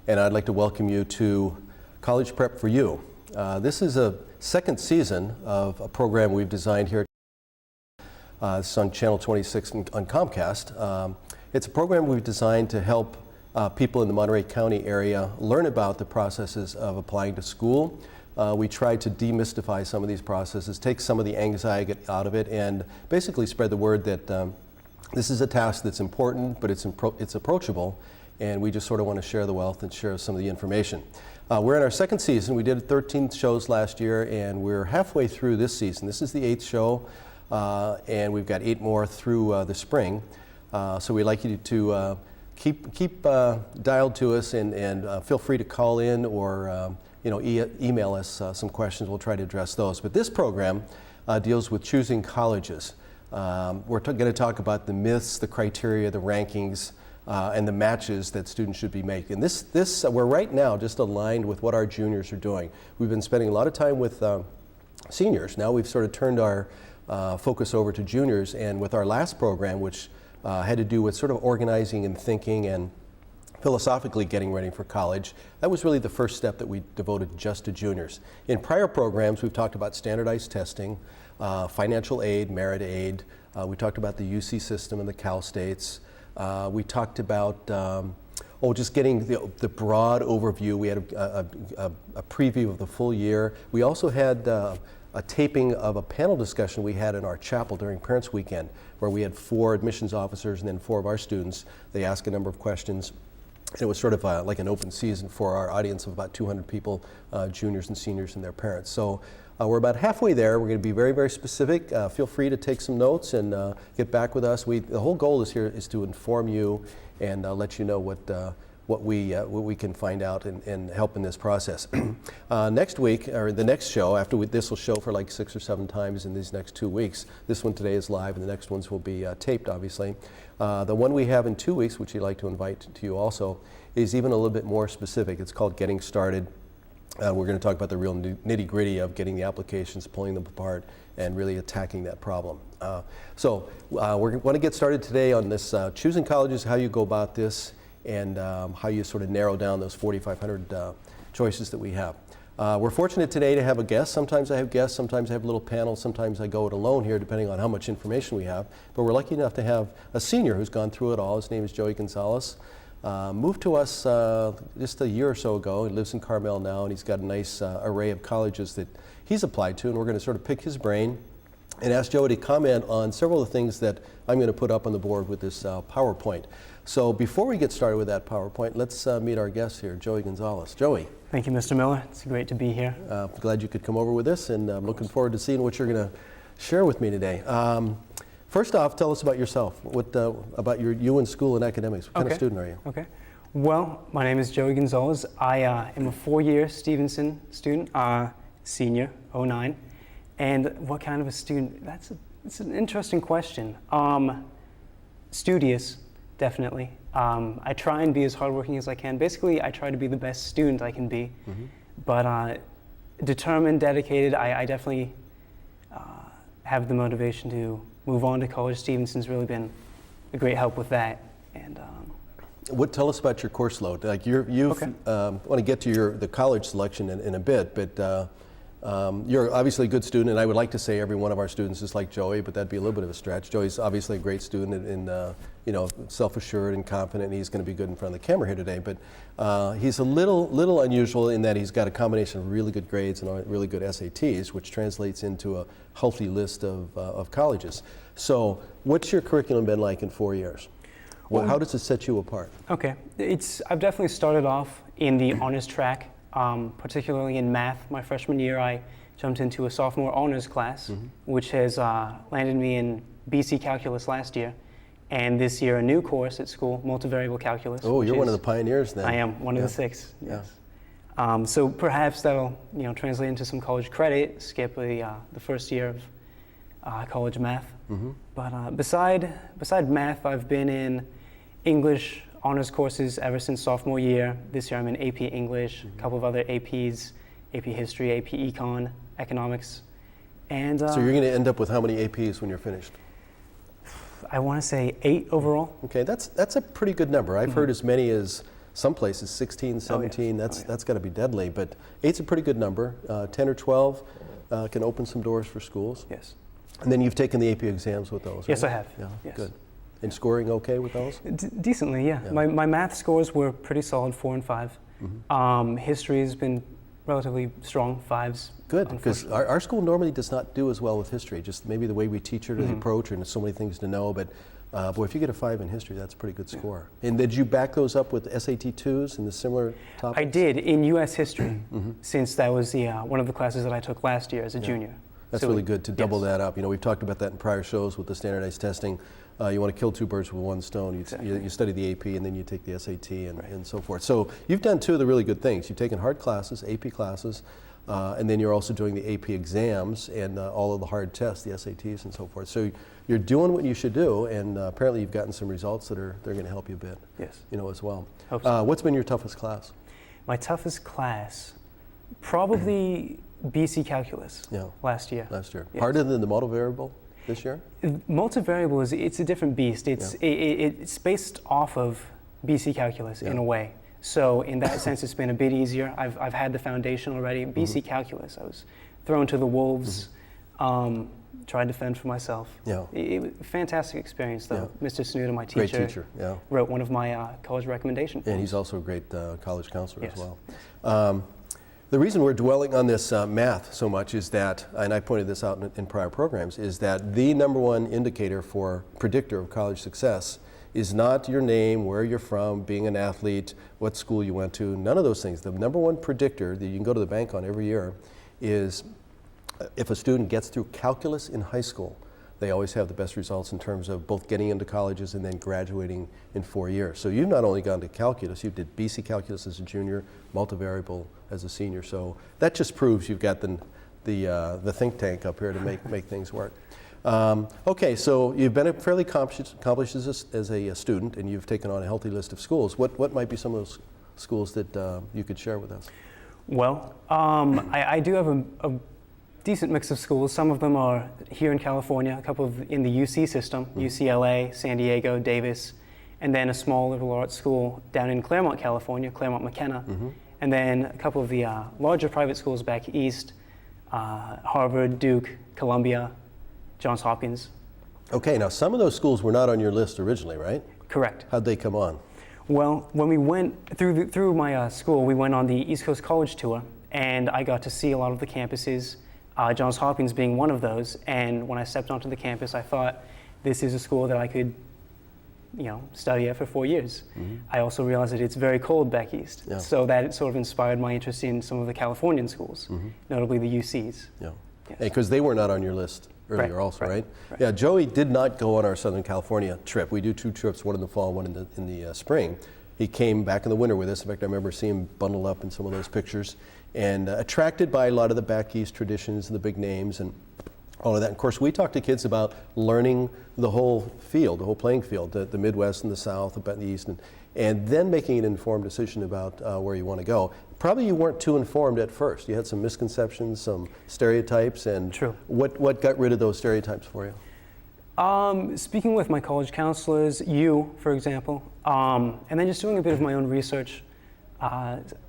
and I'd like to welcome you to College Prep for You. This is a second season of a program we've designed here. It's on Channel 26 on Comcast. It's a program we've designed to help people in the Monterey County area learn about the processes of applying to school. We try to demystify some of these processes, take some of the anxiety out of it, and basically spread the word that this is a task that's important, but it's approachable, and we just sort of want to share the wealth and share some of the information. We're in our second season. We did 13 shows last year, and we're halfway through this season. This is the 8th show, and we've got 8 more through the spring. So we'd like you to keep dialed to us, and feel free to call in or email us some questions. We'll try to address those. But this program deals with choosing colleges. We're going to talk about the myths, the criteria, the rankings, and the matches that students should be making. We're right now just aligned with what our juniors are doing. We've been spending a lot of time with seniors. Now we've sort of turned our focus over to juniors, and with our last program, which had to do with sort of organizing and thinking and philosophically getting ready for college, that was really the first step that we devoted just to juniors. In prior programs, we've talked about standardized testing, financial aid, merit aid. We talked about the UC system and the Cal States. We talked about just getting the broad overview. We had a preview of the full year. We also had a taping of a panel discussion we had in our chapel during Parents Weekend, where we had 4 admissions officers and then 4 of our students. They asked a number of questions. It was sort of like an open season for our audience of about 200 people, juniors and seniors and their parents. So we're about halfway there. We're going to be very, very specific. Feel free to take some notes and get back with us. The whole goal is to inform you and let you know what we can find out and help in this process. Next week, or the next show, this will show for like 6 or 7 times in these next 2 weeks. This one today is live, and the next ones will be taped, obviously. The one we have in 2 weeks, which we'd like to invite to you also, is even a little bit more specific. It's called Getting Started. We're going to talk about the real nitty-gritty of getting the applications, pulling them apart, and really attacking that problem. So we want to get started today on this choosing colleges, how you go about this, and how you sort of narrow down those 4,500 choices that we have. We're fortunate today to have a guest. Sometimes I have guests, sometimes I have a little panel, sometimes I go it alone here, depending on how much information we have. But we're lucky enough to have a senior who's gone through it all. His name is Joey Gonzalez. Moved to us just a year or so ago. He lives in Carmel now, and he's got a nice array of colleges that he's applied to, and we're going to sort of pick his brain and ask Joey to comment on several of the things that I'm going to put up on the board with this PowerPoint. So before we get started with that PowerPoint, let's meet our guest here, Joey Gonzalez. Joey. Thank you, Mr. Miller. It's great to be here. Glad you could come over with us, and I'm looking forward to seeing what you're going to share with me today. First off, tell us about yourself. About you in school and academics. What kind of student are you? Okay. Well, my name is Joey Gonzalez. I am a 4-year Stevenson student, senior, 09. And what kind of a student? It's an interesting question. Studious, definitely. I try and be as hardworking as I can. Basically, I try to be the best student I can be. Mm-hmm. But determined, dedicated, I definitely have the motivation to move on to college. Stevenson's really been a great help with that. And tell us about your course load. Like I want to get to the college selection in a bit, but you're obviously a good student, and I would like to say every one of our students is like Joey, but that'd be a little bit of a stretch. Joey's obviously a great student and self-assured and confident, and he's going to be good in front of the camera here today. But he's a little unusual in that he's got a combination of really good grades and really good SATs, which translates into a healthy list of colleges. So what's your curriculum been like in 4 years? Well, how does it set you apart? Okay, I've definitely started off in the honors track. Particularly in math. My freshman year, I jumped into a sophomore honors class, mm-hmm. which has landed me in BC Calculus last year, and this year a new course at school, multivariable calculus. Oh, you're one of the pioneers then. I am one of the 6. Yes. So perhaps that'll translate into some college credit. Skip the first year of college math. Mm-hmm. But beside math, I've been in English honors courses ever since sophomore year. This year I'm in AP English, mm-hmm. a couple of other APs, AP History, AP Econ, Economics. And so you're going to end up with how many APs when you're finished? I want to say 8 overall. Okay, that's a pretty good number. I've mm-hmm. heard as many as some places 16, 17, yes. that's got to be deadly. But 8's a pretty good number. 10 or 12 can open some doors for schools. Yes. And then you've taken the AP exams with those, Yes, right? I have. Yeah, Yes. good. And scoring okay with those? Decently, yeah. Yeah. My math scores were pretty solid, 4 and 5. History has been relatively strong, 5s. Good, because unfortunately. our school normally does not do as well with history, just maybe the way we teach it or the approach, and there's so many things to know, but boy, if you get a 5 in history, that's a pretty good score. And did you back those up with SAT 2s and the similar topics? I did in U.S. history, since that was the one of the classes that I took last year as a junior. That's So really good to double yes. that up. You know, we've talked about that in prior shows with the standardized testing. You want to kill 2 birds with 1 stone. Exactly. You study the AP and then you take the SAT and so forth. So you've done 2 of the really good things. You've taken hard classes, AP classes, and then you're also doing the AP exams and all of the hard tests, the SATs and so forth. So you're doing what you should do, and apparently you've gotten some results they're going to help you a bit. Yes. You know, as well. Hope so. What's been your toughest class? My toughest class, probably BC Calculus Yeah. last year. Last year. Yes. Harder than the multivariable this year? Multivariable it's a different beast. It's based off of BC Calculus in Yeah. a way. So in that sense, it's been a bit easier. I've had the foundation already. BC Calculus, I was thrown to the wolves, tried to fend for myself. Yeah. It was a fantastic experience, though. Mr. Snuda, my Great teacher, teacher, yeah. wrote one of my college recommendation forms. And he's also a great college counselor as Yes. well. The reason we're dwelling on this math so much is that, and I pointed this out in prior programs, is that the number one indicator for predictor of college success is not your name, where you're from, being an athlete, what school you went to, none of those things. The number one predictor that you can go to the bank on every year is if a student gets through calculus in high school. They always have the best results in terms of both getting into colleges and then graduating in 4 years. So you've not only gone to calculus, you did BC Calculus as a junior, multivariable as a senior. So that just proves you've got the think tank up here to make things work. Okay, so you've been fairly accomplished as a student, and you've taken on a healthy list of schools. What might be some of those schools that you could share with us? Well, I do have a decent mix of schools. Some of them are here in California, a couple in the UC system, UCLA, San Diego, Davis, and then a small liberal arts school down in Claremont, California, Claremont McKenna, and then a couple of the larger private schools back east, Harvard, Duke, Columbia, Johns Hopkins. Okay, now some of those schools were not on your list originally, right? Correct. How'd they come on? Well, when we went through my school, we went on the East Coast College Tour, and I got to see a lot of the campuses, Johns Hopkins being one of those. And when I stepped onto the campus, I thought, this is a school that I could, study at for 4 years. I also realized that it's very cold back east, Yeah. so that sort of inspired my interest in some of the Californian schools, notably the UCs. Yeah, Yes. because they were not on your list earlier, Right, also, right? right. Yeah, Joey did not go on our Southern California trip. We do 2 trips, one in the fall, one in the spring. He came back in the winter with us. In fact, I remember seeing him bundled up in some of those pictures, and attracted by a lot of the back east traditions and the big names and all of that. Of course, we talk to kids about learning the whole field, the whole playing field, the Midwest and the South, the East, and then making an informed decision about where you want to go. Probably you weren't too informed at first. You had some misconceptions, some stereotypes, and True. What got rid of those stereotypes for you? Speaking with my college counselors, for example, and then just doing a bit of my own research.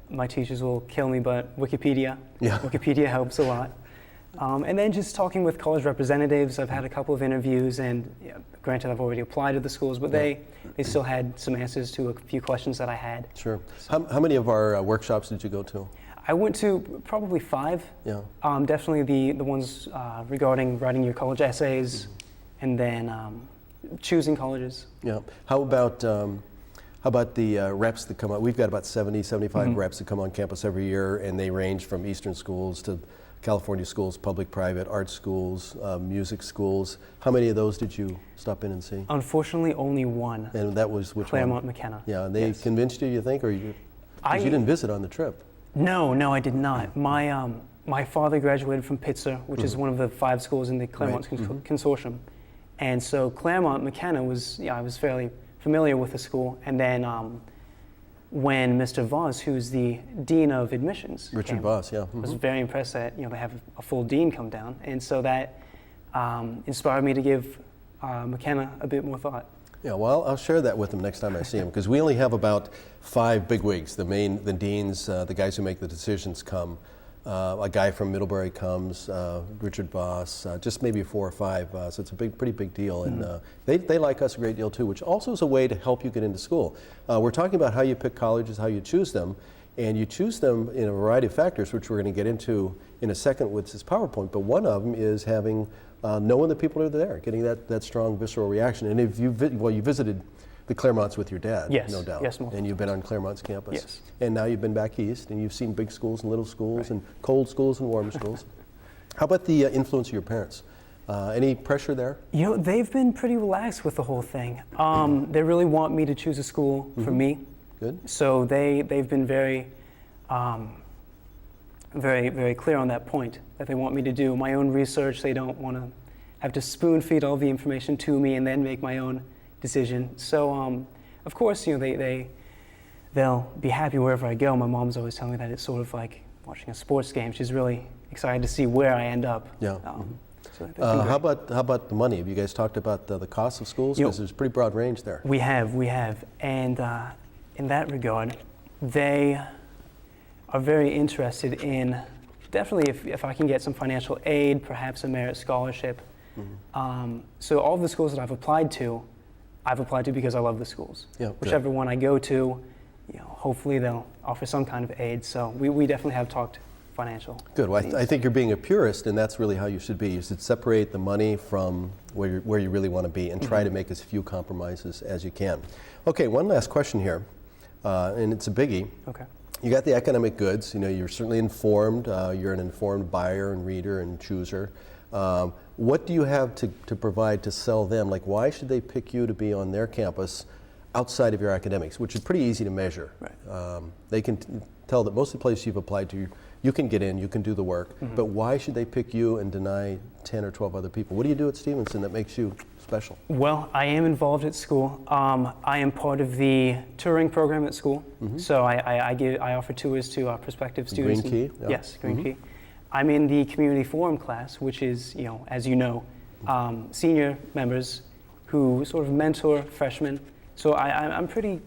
My teachers will kill me, but Wikipedia. Yeah. Wikipedia helps a lot. And then just talking with college representatives. I've had a couple of interviews, and granted, I've already applied to the schools, but they still had some answers to a few questions that I had. Sure. How many of our workshops did you go to? I went to probably 5. Yeah. Definitely the ones regarding writing your college essays, and then choosing colleges. Yeah. How about the reps that come on? We've got about 70, 75 reps that come on campus every year, and they range from Eastern schools to California schools, public, private, art schools, music schools. How many of those did you stop in and see? Unfortunately, only one. And that was which Claremont one? McKenna. Yeah, and they Yes. convinced you think, or you? Because you didn't visit on the trip. No, I did not. My father graduated from Pitzer, which is one of the 5 schools in the Claremont Consortium. And so Claremont McKenna I was fairly familiar with the school. And then when Mr. Voss, who's the Dean of Admissions, Richard came, Voss, yeah. I was very impressed that they have a full dean come down. And so that inspired me to give McKenna a bit more thought. Yeah, well, I'll share that with them next time I see them, because we only have about 5 bigwigs. The deans, the guys who make the decisions come. A guy from Middlebury comes, Richard Voss, just maybe 4 or 5. So it's a pretty big deal, and they like us a great deal too, which also is a way to help you get into school. We're talking about how you pick colleges, how you choose them, and you choose them in a variety of factors, which we're going to get into in a second with this PowerPoint. But one of them is having knowing the people who are there, getting that strong visceral reaction. And if you visited the Claremonts with your dad, Yes, no doubt. yes, and you've been on Claremont's campus. Yes. And now you've been back east, and you've seen big schools and little schools, and cold schools and warm schools. How about the influence of your parents? Any pressure there? They've been pretty relaxed with the whole thing. They really want me to choose a school for me. Good. So they've been very, very clear on that point, that they want me to do my own research. They don't want to have to spoon feed all the information to me and then make my own decision. So of course, they'll be happy wherever I go. My mom's always telling me that it's sort of like watching a sports game. She's really excited to see where I end up. Yeah. So they've been great. How about the money? Have you guys talked about the cost of schools? Because there's a pretty broad range there. We have, and in that regard, they are very interested in definitely if I can get some financial aid, perhaps a merit scholarship. So all of the schools that I've applied to because I love the schools. Yeah, Whichever one I go to, hopefully they'll offer some kind of aid. So we definitely have talked financial. Good. Well, I think you're being a purist, and that's really how you should be. You should separate the money from where you really want to be, and try to make as few compromises as you can. Okay, one last question here, and it's a biggie. Okay. You got the academic goods. You're certainly informed. You're an informed buyer and reader and chooser. What do you have to provide to sell them? Like, why should they pick you to be on their campus outside of your academics, which is pretty easy to measure? Right. They can tell that most of the places you've applied to, you can get in, you can do the work, but why should they pick you and deny 10 or 12 other people? What do you do at Stevenson that makes you special? Well, I am involved at school. I am part of the touring program at school. So I offer tours to prospective students. Green Key? Yeah. Yes, Green Key. I'm in the community forum class, which is, as you know, senior members who sort of mentor freshmen. So I'm pretty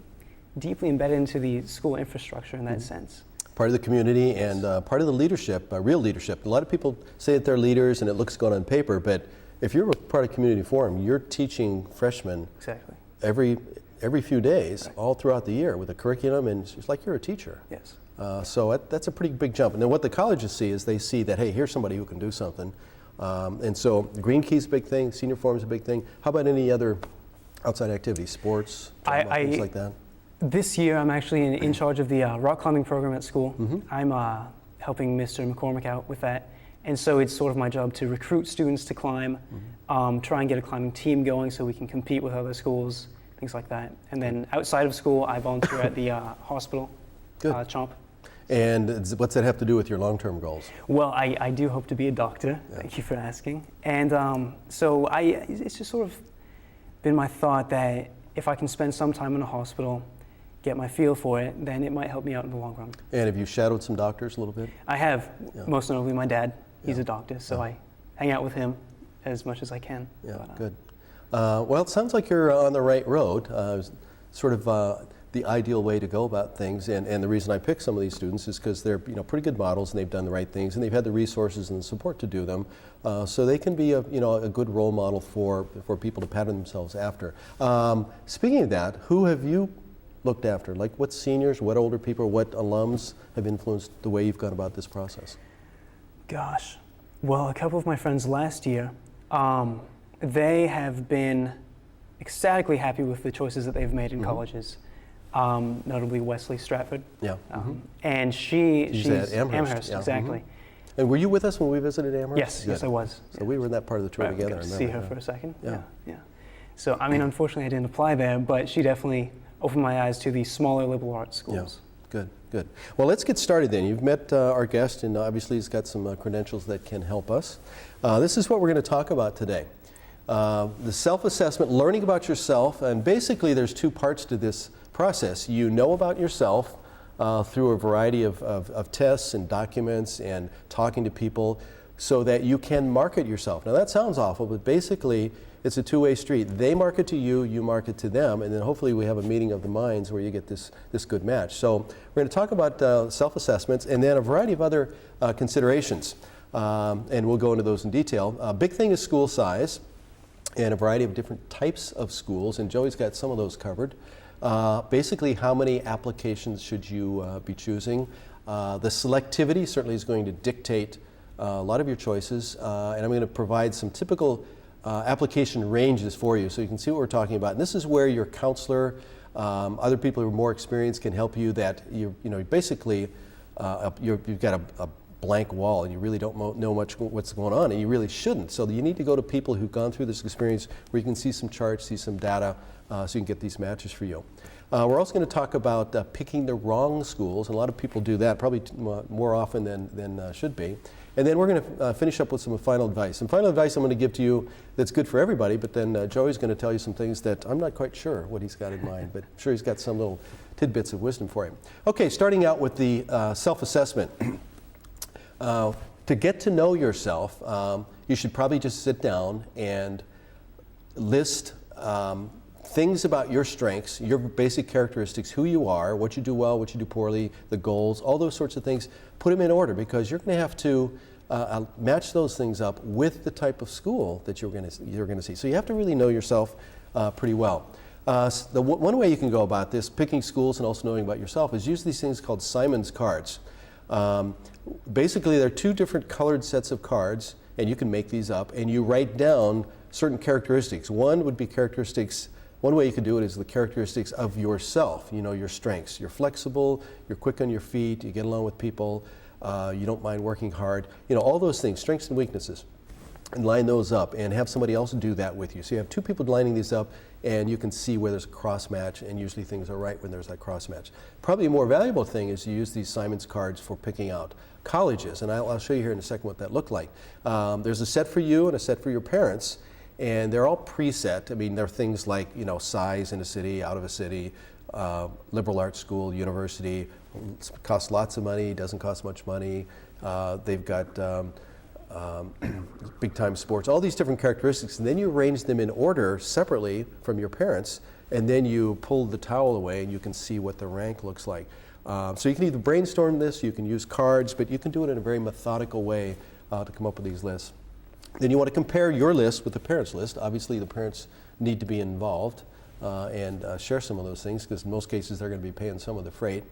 deeply embedded into the school infrastructure in that sense. Part of the community and part of the leadership, real leadership. A lot of people say that they're leaders and it looks good on paper, but if you're a part of community forum, you're teaching freshmen Exactly. every few days, all throughout the year with a curriculum, and it's like you're a teacher. Yes. So that's a pretty big jump. And then what the colleges see is they see that, hey, here's somebody who can do something. And so Green Key's a big thing, senior forum's a big thing. How about any other outside activities, sports, drama, things like that? This year, I'm actually in charge of the rock climbing program at school. I'm helping Mr. McCormick out with that. And so it's sort of my job to recruit students to climb, try and get a climbing team going so we can compete with other schools, things like that. And then outside of school, I volunteer at the hospital, CHOMP. And what's that have to do with your long-term goals? Well, I do hope to be a doctor. Yeah. Thank you for asking. And so it's just sort of been my thought that if I can spend some time in a hospital, get my feel for it, then it might help me out in the long run. And have you shadowed some doctors a little bit? I have, most notably my dad. He's a doctor, so I hang out with him as much as I can. Yeah, good. Well, it sounds like you're on the right road. Sort of the ideal way to go about things, and the reason I pick some of these students is because they're pretty good models and they've done the right things and they've had the resources and the support to do them, so they can be a good role model for people to pattern themselves after. Speaking of that, who have you looked after? Like what seniors, what older people, what alums have influenced the way you've gone about this process? Gosh, well, a couple of my friends last year, they have been ecstatically happy with the choices that they've made in colleges. Notably Wesley Stratford. Yeah. And she's at Amherst. Yeah. Exactly. And were you with us when we visited Amherst? Yes, yes I was. So we were in that part of the tour together. I got to see her for a second. Yeah. So, I mean, unfortunately I didn't apply there, but she definitely opened my eyes to the smaller liberal arts schools. Yeah. Good. Well, let's get started then. You've met our guest, and obviously he's got some credentials that can help us. This is what we're going to talk about today. The self-assessment, learning about yourself, and basically there's two parts to this process. You know about yourself through a variety of tests and documents and talking to people so that you can market yourself. Now that sounds awful, but basically It's a two-way street. They market to you, you market to them, and then hopefully we have a meeting of the minds where you get this good match. So we're going to talk about self-assessments and then a variety of other considerations, and we'll go into those in detail. Big thing is school size and a variety of different types of schools, and Joey's got some of those covered. Basically, how many applications should you be choosing? The selectivity certainly is going to dictate a lot of your choices, and I'm going to provide some typical application ranges for you so you can see what we're talking about. And this is where your counselor, other people who are more experienced can help you, that basically you've got a blank wall and you really don't know much what's going on, and you really shouldn't. So you need to go to people who've gone through this experience where you can see some charts, see some data, so you can get these matches for you. We're also going to talk about picking the wrong schools, and a lot of people do that probably more often than should be. And then we're going to finish up with some final advice. Some final advice I'm going to give to you that's good for everybody, but then Joey's going to tell you some things that I'm not quite sure what he's got in mind, but I'm sure he's got some little tidbits of wisdom for you. Okay, starting out with the self-assessment. To get to know yourself, you should probably just sit down and list things about your strengths, your basic characteristics, who you are, what you do well, what you do poorly, the goals, all those sorts of things. Put them in order, because you're going to have to match those things up with the type of school that you're going to see. So you have to really know yourself pretty well. One way you can go about this, picking schools and also knowing about yourself, is use these things called Simon's cards. Basically, there are two different colored sets of cards, and you can make these up, and you write down certain characteristics. One would be characteristics. One way you could do it is the characteristics of yourself, your strengths. You're flexible, you're quick on your feet, you get along with people, you don't mind working hard, all those things, strengths and weaknesses. And line those up and have somebody else do that with you. So you have two people lining these up, and you can see where there's a cross match, and usually things are right when there's that cross match. Probably a more valuable thing is to use these Simon's cards for picking out colleges, and I'll show you here in a second what that looked like. There's a set for you and a set for your parents, and they're all preset. I mean, they're things like, size in a city, out of a city, liberal arts school, university, costs lots of money, doesn't cost much money. They've got big time sports, all these different characteristics, and then you arrange them in order separately from your parents, and then you pull the towel away and you can see what the rank looks like. So you can either brainstorm this, you can use cards, but you can do it in a very methodical way to come up with these lists. Then you want to compare your list with the parents' list. Obviously, the parents need to be involved and share some of those things, because in most cases they're going to be paying some of the freight.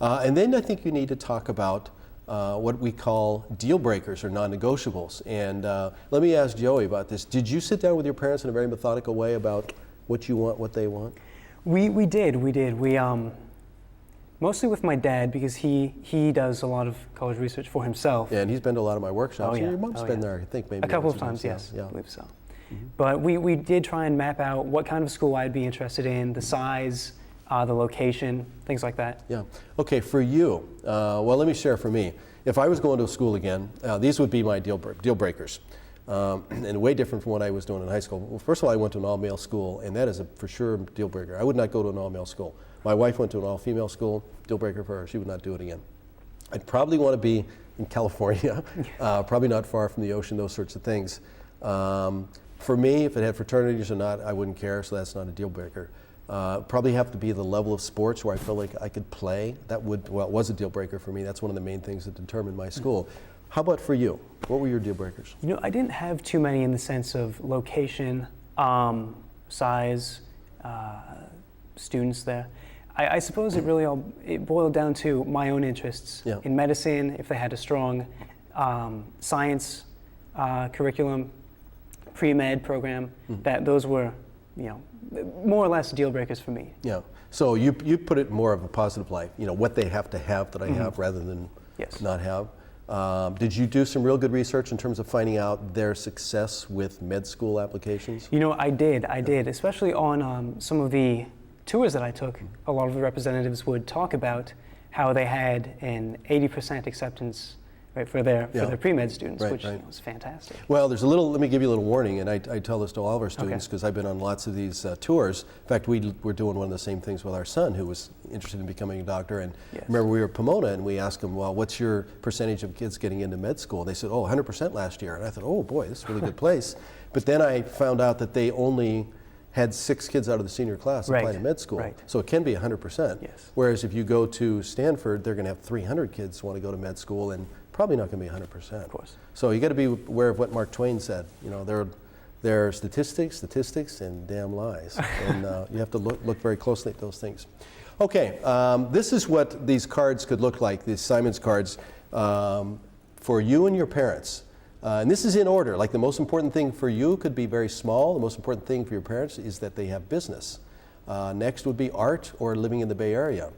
And then I think you need to talk about what we call deal breakers or non-negotiables. And let me ask Joey about this. Did you sit down with your parents in a very methodical way about what you want, what they want? We did. We mostly with my dad, because he does a lot of college research for himself. Yeah, and he's been to a lot of my workshops. Oh, yeah. Your mom's been there, I think, maybe a couple of once or times, twice. yes, Yeah. I believe so. Mm-hmm. But we did try and map out what kind of school I'd be interested in, the size, the location, things like that. Yeah. Okay, for you, well, let me share for me. If I was going to a school again, these would be my deal breakers. And way different from what I was doing in high school. Well, first of all, I went to an all-male school, and that is a for sure deal breaker. I would not go to an all-male school. My wife went to an all-female school, deal breaker for her. She would not do it again. I'd probably want to be in California, probably not far from the ocean, those sorts of things. For me, if it had fraternities or not, I wouldn't care, so that's not a deal breaker. Probably have to be the level of sports where I felt like I could play. That was a deal breaker for me. That's one of the main things that determined my school. How about for you? What were your deal breakers? I didn't have too many in the sense of location, size, students there. I suppose it boiled down to my own interests. Yeah. In medicine, if they had a strong science curriculum, pre-med program, that those were, more or less deal breakers for me. Yeah. So you put it more of a positive light. What they have to have that I have rather than not have. Did you do some real good research in terms of finding out their success with med school applications? I did, especially on some of the tours that I took. A lot of the representatives would talk about how they had an 80% acceptance rate for their pre-med students, which was fantastic. Well, let me give you a little warning, and I tell this to all of our students because I've been on lots of these tours. In fact, we were doing one of the same things with our son who was interested in becoming a doctor. And remember, we were at Pomona, and we asked him, well, what's your percentage of kids getting into med school? They said, 100% last year. And I thought, oh boy, this is a really good place. But then I found out that they only had 6 kids out of the senior class apply Right, to med school. right. So it can be 100%. Yes. Whereas if you go to Stanford, they're going to have 300 kids want to go to med school and probably not going to be 100%. Of course. So you got to be aware of what Mark Twain said. You know, there are statistics, and damn lies. And you have to look very closely at those things. Okay, this is what these cards could look like, these Simon's cards, for you and your parents. And this is in order. Like the most important thing for you could be very small. The most important thing for your parents is that they have business. Next would be art or living in the Bay Area.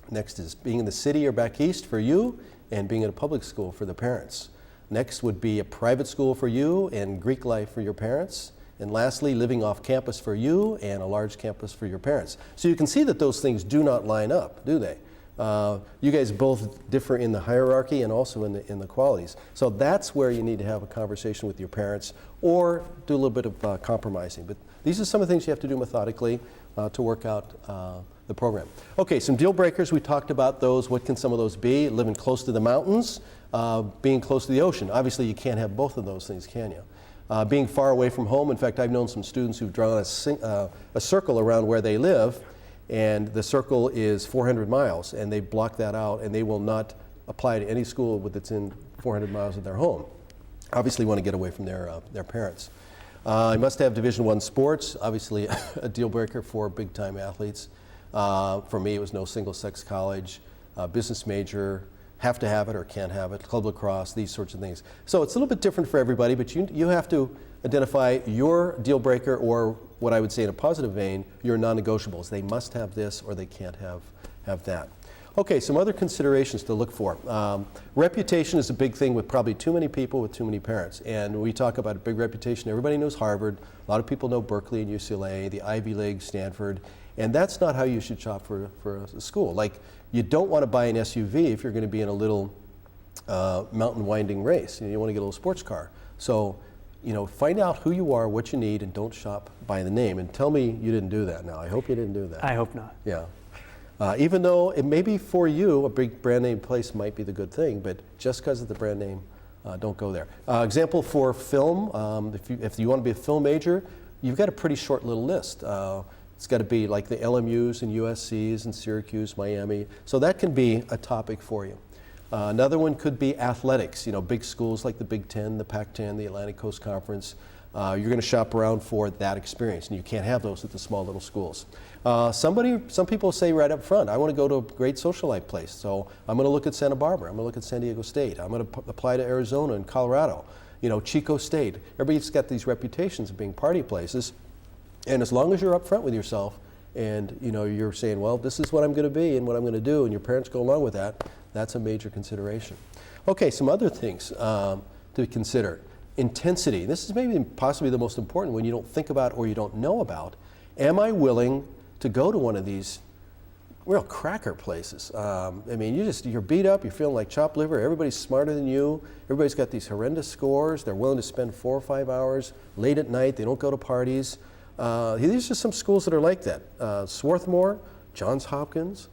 Next is being in the city or back east for you, and being in a public school for the parents. Next would be a private school for you and Greek life for your parents. And lastly, living off campus for you and a large campus for your parents. So you can see that those things do not line up, do they? You guys both differ in the hierarchy and also in the qualities. So that's where you need to have a conversation with your parents or do a little bit of compromising. But these are some of the things you have to do methodically to work out the program. Okay, some deal breakers. We talked about those. What can some of those be? Living close to the mountains, being close to the ocean. Obviously, you can't have both of those things, can you? Being far away from home. In fact, I've known some students who've drawn a circle around where they live, and the circle is 400 miles, and they block that out, and they will not apply to any school that's in 400 miles of their home. Obviously, want to get away from their parents. I must have Division I sports, obviously a deal breaker for big-time athletes. For me, it was no single-sex college, business major, have to have it or can't have it, club lacrosse, these sorts of things. So it's a little bit different for everybody, but you have to identify your deal breaker, or what I would say in a positive vein, your non-negotiables. They must have this or they can't have that. Okay, some other considerations to look for. Reputation is a big thing with probably too many people with too many parents. And we talk about a big reputation. Everybody knows Harvard. A lot of people know Berkeley and UCLA, the Ivy League, Stanford. And that's not how you should shop for a school. Like, you don't want to buy an SUV if you're going to be in a little mountain winding race. You want to get a little sports car. So, find out who you are, what you need, and don't shop by the name. And tell me you didn't do that now. I hope you didn't do that. I hope not. Yeah. Even though it may be for you, a big brand name place might be the good thing, but just because of the brand name, don't go there. Example for film, if you want to be a film major, you've got a pretty short little list. It's got to be like the LMUs and USCs and Syracuse, Miami. So that can be a topic for you. Another one could be athletics. Big schools like the Big Ten, the Pac-10, the Atlantic Coast Conference. You're going to shop around for that experience, and you can't have those at the small little schools. Some people say right up front, I want to go to a great social life place, so I'm going to look at Santa Barbara, I'm going to look at San Diego State, I'm going to apply to Arizona and Colorado, Chico State. Everybody's got these reputations of being party places, and as long as you're up front with yourself and you're saying, well, this is what I'm going to be and what I'm going to do, and your parents go along with that, that's a major consideration. Okay, some other things to consider. Intensity. This is maybe possibly the most important when you don't think about or you don't know about. Am I willing to go to one of these real cracker places? You're beat up, you're feeling like chopped liver, everybody's smarter than you, everybody's got these horrendous scores, they're willing to spend 4 or 5 hours late at night, they don't go to parties. These are some schools that are like that. Swarthmore, Johns Hopkins,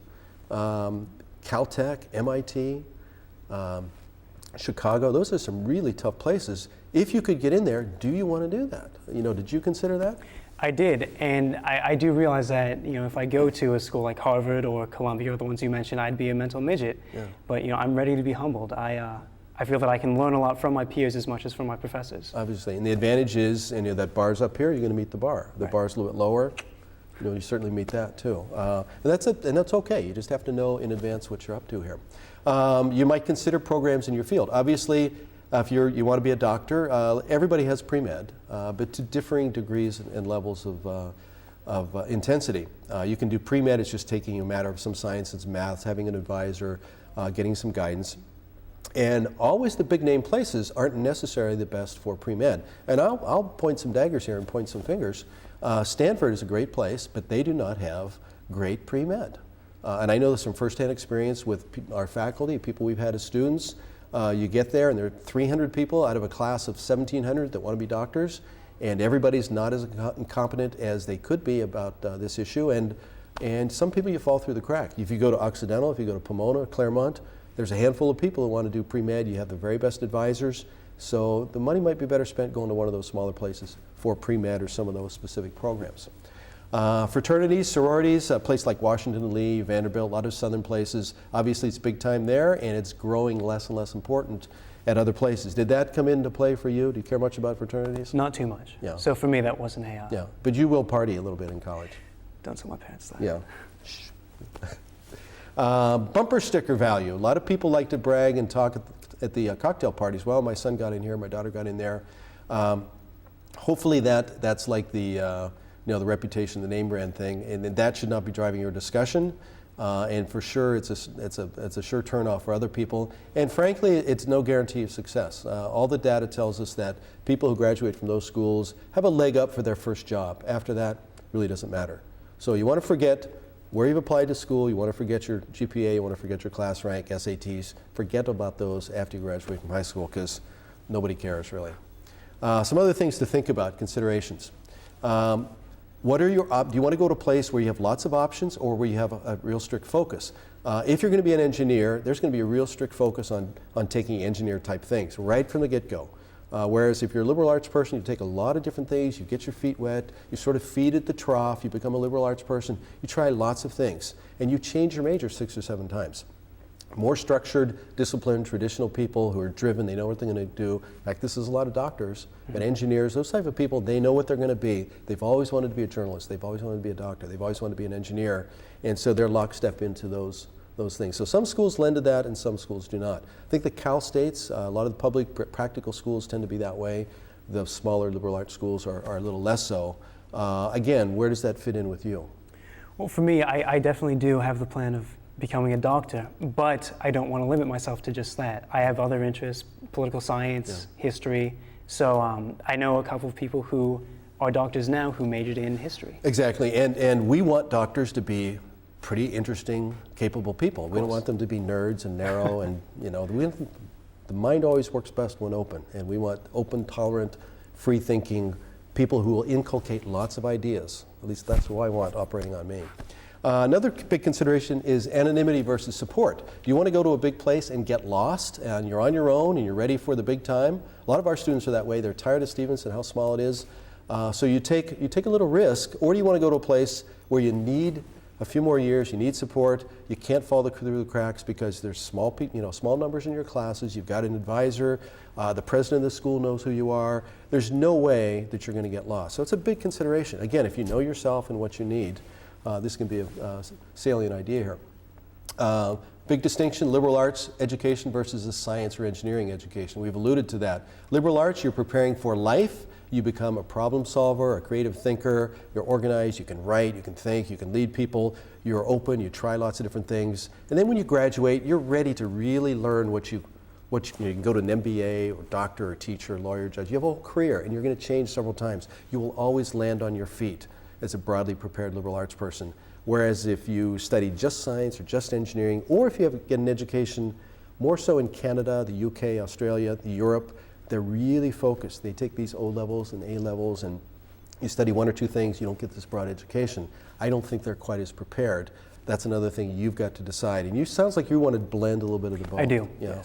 Caltech, MIT, Chicago. Those are some really tough places. If you could get in there, do you want to do that? Did you consider that? I did, and I do realize that if I go to a school like Harvard or Columbia or the ones you mentioned, I'd be a mental midget. Yeah. But I'm ready to be humbled. I feel that I can learn a lot from my peers as much as from my professors. Obviously, and the advantage is, that bar's up here, you're going to meet the bar. The bar's a little bit lower, you certainly meet that too. And that's okay. You just have to know in advance what you're up to here. You might consider programs in your field. Obviously, if you want to be a doctor, everybody has pre-med, but to differing degrees and levels of intensity. You can do pre-med, it's just taking a matter of some sciences, maths, having an advisor, getting some guidance. And always the big name places aren't necessarily the best for pre-med. And I'll point some daggers here and point some fingers. Stanford is a great place, but they do not have great pre-med. And I know this from firsthand experience with our faculty, people we've had as students. You get there and there are 300 people out of a class of 1,700 that want to be doctors, and everybody's not as incompetent as they could be about this issue, and some people you fall through the crack. If you go to Occidental, if you go to Pomona, Claremont, there's a handful of people who want to do pre-med. You have the very best advisors. So the money might be better spent going to one of those smaller places for pre-med or some of those specific programs. Fraternities, sororities, a place like Washington Lee, Vanderbilt, a lot of southern places. Obviously it's big time there, and it's growing less and less important at other places. Did that come into play for you? Do you care much about fraternities? Not too much. Yeah. So for me, that wasn't Yeah, but you will party a little bit in college. Don't tell my parents that. Yeah. Bumper sticker value. A lot of people like to brag and talk at the cocktail parties. Well, my son got in here, my daughter got in there. Hopefully that's like the the reputation, the name brand thing, and that should not be driving your discussion. And for sure, it's a sure turnoff for other people. And frankly, it's no guarantee of success. All the data tells us that people who graduate from those schools have a leg up for their first job. After that, really doesn't matter. So you want to forget where you've applied to school, you want to forget your GPA, you want to forget your class rank, SATs. Forget about those after you graduate from high school, because nobody cares really. Some other things to think about, considerations. What are your do you want to go to a place where you have lots of options or where you have a real strict focus? If you're going to be an engineer, there's going to be a real strict focus on taking engineer type things right from the get-go. Whereas if you're a liberal arts person, you take a lot of different things, you get your feet wet, you sort of feed at the trough, you become a liberal arts person, you try lots of things, and you change your major 6 or 7 times. More structured, disciplined, traditional people who are driven, they know what they're going to do. In fact, this is a lot of doctors, but engineers, those type of people, they know what they're going to be. They've always wanted to be a journalist, they've always wanted to be a doctor, they've always wanted to be an engineer, and so they're lockstep into those things. So some schools lend to that and some schools do not. I think the Cal States, a lot of the public practical schools tend to be that way. The smaller liberal arts schools are a little less so. Again, where does that fit in with you? Well, for me, I definitely do have the plan of becoming a doctor, but I don't want to limit myself to just that. I have other interests, political science, history. So I know a couple of people who are doctors now who majored in history. Exactly, and we want doctors to be pretty interesting, capable people. We don't want them to be nerds and narrow, and the mind always works best when open, and we want open, tolerant, free-thinking people who will inculcate lots of ideas. At least that's who I want operating on me. Another big consideration is anonymity versus support. Do you want to go to a big place and get lost, and you're on your own and you're ready for the big time? A lot of our students are that way. They're tired of Stevenson, how small it is. So you take a little risk, or do you want to go to a place where you need a few more years, you need support, you can't fall through the cracks because there's small numbers in your classes, you've got an advisor, the president of the school knows who you are. There's no way that you're going to get lost. So it's a big consideration. Again, if you know yourself and what you need, this can be a salient idea here. Big distinction, liberal arts education versus a science or engineering education. We've alluded to that. Liberal arts, you're preparing for life. You become a problem solver, a creative thinker, you're organized, you can write, you can think, you can lead people, you're open, you try lots of different things. And then when you graduate, you're ready to really learn you can go to an MBA or doctor or teacher, lawyer, judge. You have a whole career and you're going to change several times. You will always land on your feet as a broadly prepared liberal arts person. Whereas if you study just science or just engineering, or if you get an education more so in Canada, the UK, Australia, Europe, they're really focused. They take these O levels and A levels, and you study 1 or 2 things, you don't get this broad education. I don't think they're quite as prepared. That's another thing you've got to decide. And sounds like you want to blend a little bit of the both. I do, Yeah.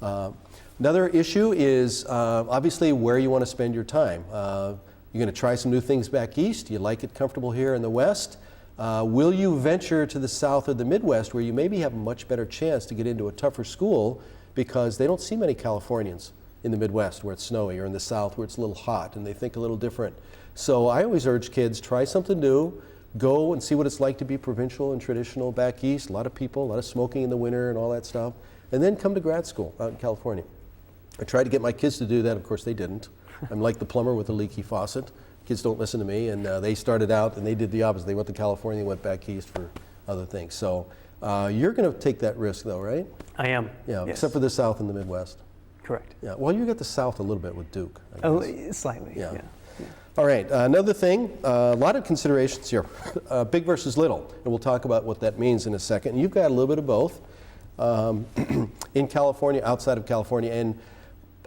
yes. Another issue is obviously where you want to spend your time. You're going to try some new things back east. You like it comfortable here in the West. Will you venture to the South or the Midwest where you maybe have a much better chance to get into a tougher school because they don't see many Californians in the Midwest where it's snowy, or in the South where it's a little hot and they think a little different. So I always urge kids, try something new, go and see what it's like to be provincial and traditional back east, a lot of people, a lot of smoking in the winter and all that stuff, and then come to grad school out in California. I tried to get my kids to do that, of course they didn't. I'm like the plumber with the leaky faucet. Kids don't listen to me, and they started out and they did the opposite. They went to California, went back east for other things. So you're going to take that risk though, right? I am. Yeah, yes. except for the South and the Midwest. Correct. Yeah, well, you got the South a little bit with Duke, I guess. Slightly, yeah. All right, another thing, a lot of considerations here. Big versus little, and we'll talk about what that means in a second. And you've got a little bit of both in California, outside of California, and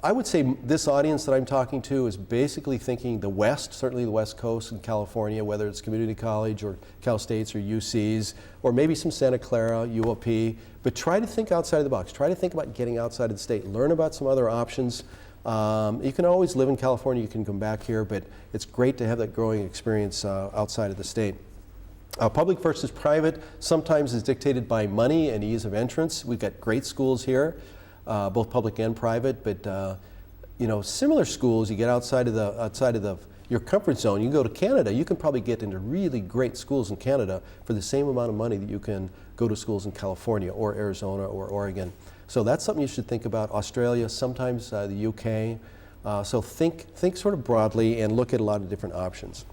I would say this audience that I'm talking to is basically thinking the West, certainly the West Coast in California, whether it's community college or Cal States or UCs, or maybe some Santa Clara, UOP, but try to think outside of the box. Try to think about getting outside of the state. Learn about some other options. You can always live in California, you can come back here, but it's great to have that growing experience outside of the state. Public versus private sometimes is dictated by money and ease of entrance. We've got great schools here, both public and private, but similar schools, you get outside of your comfort zone. You go to Canada, you can probably get into really great schools in Canada for the same amount of money that you can go to schools in California or Arizona or Oregon. So that's something you should think about. Australia, sometimes the UK. So think sort of broadly and look at a lot of different options.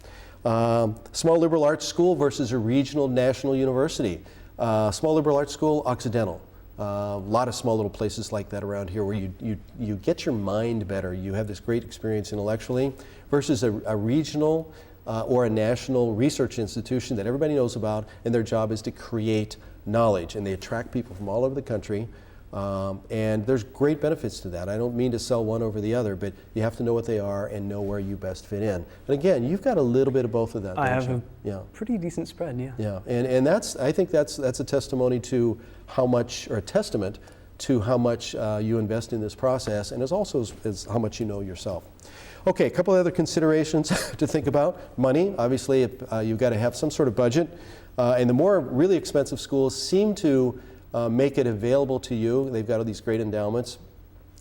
Small liberal arts school versus a regional national university. Small liberal arts school, Occidental. A lot of small little places like that around here where you get your mind better. You have this great experience intellectually versus a regional or a national research institution that everybody knows about, and their job is to create knowledge, and they attract people from all over the country. And there's great benefits to that. I don't mean to sell one over the other, but you have to know what they are and know where you best fit in. And again, you've got a little bit of both of that. I have a pretty decent spread, yeah. Yeah, and I think that's a testimony to how much, or a testament to how much you invest in this process, and is how much you know yourself. Okay, a couple of other considerations to think about. Money, obviously, you've got to have some sort of budget, and the more really expensive schools seem to make it available to you. They've got all these great endowments.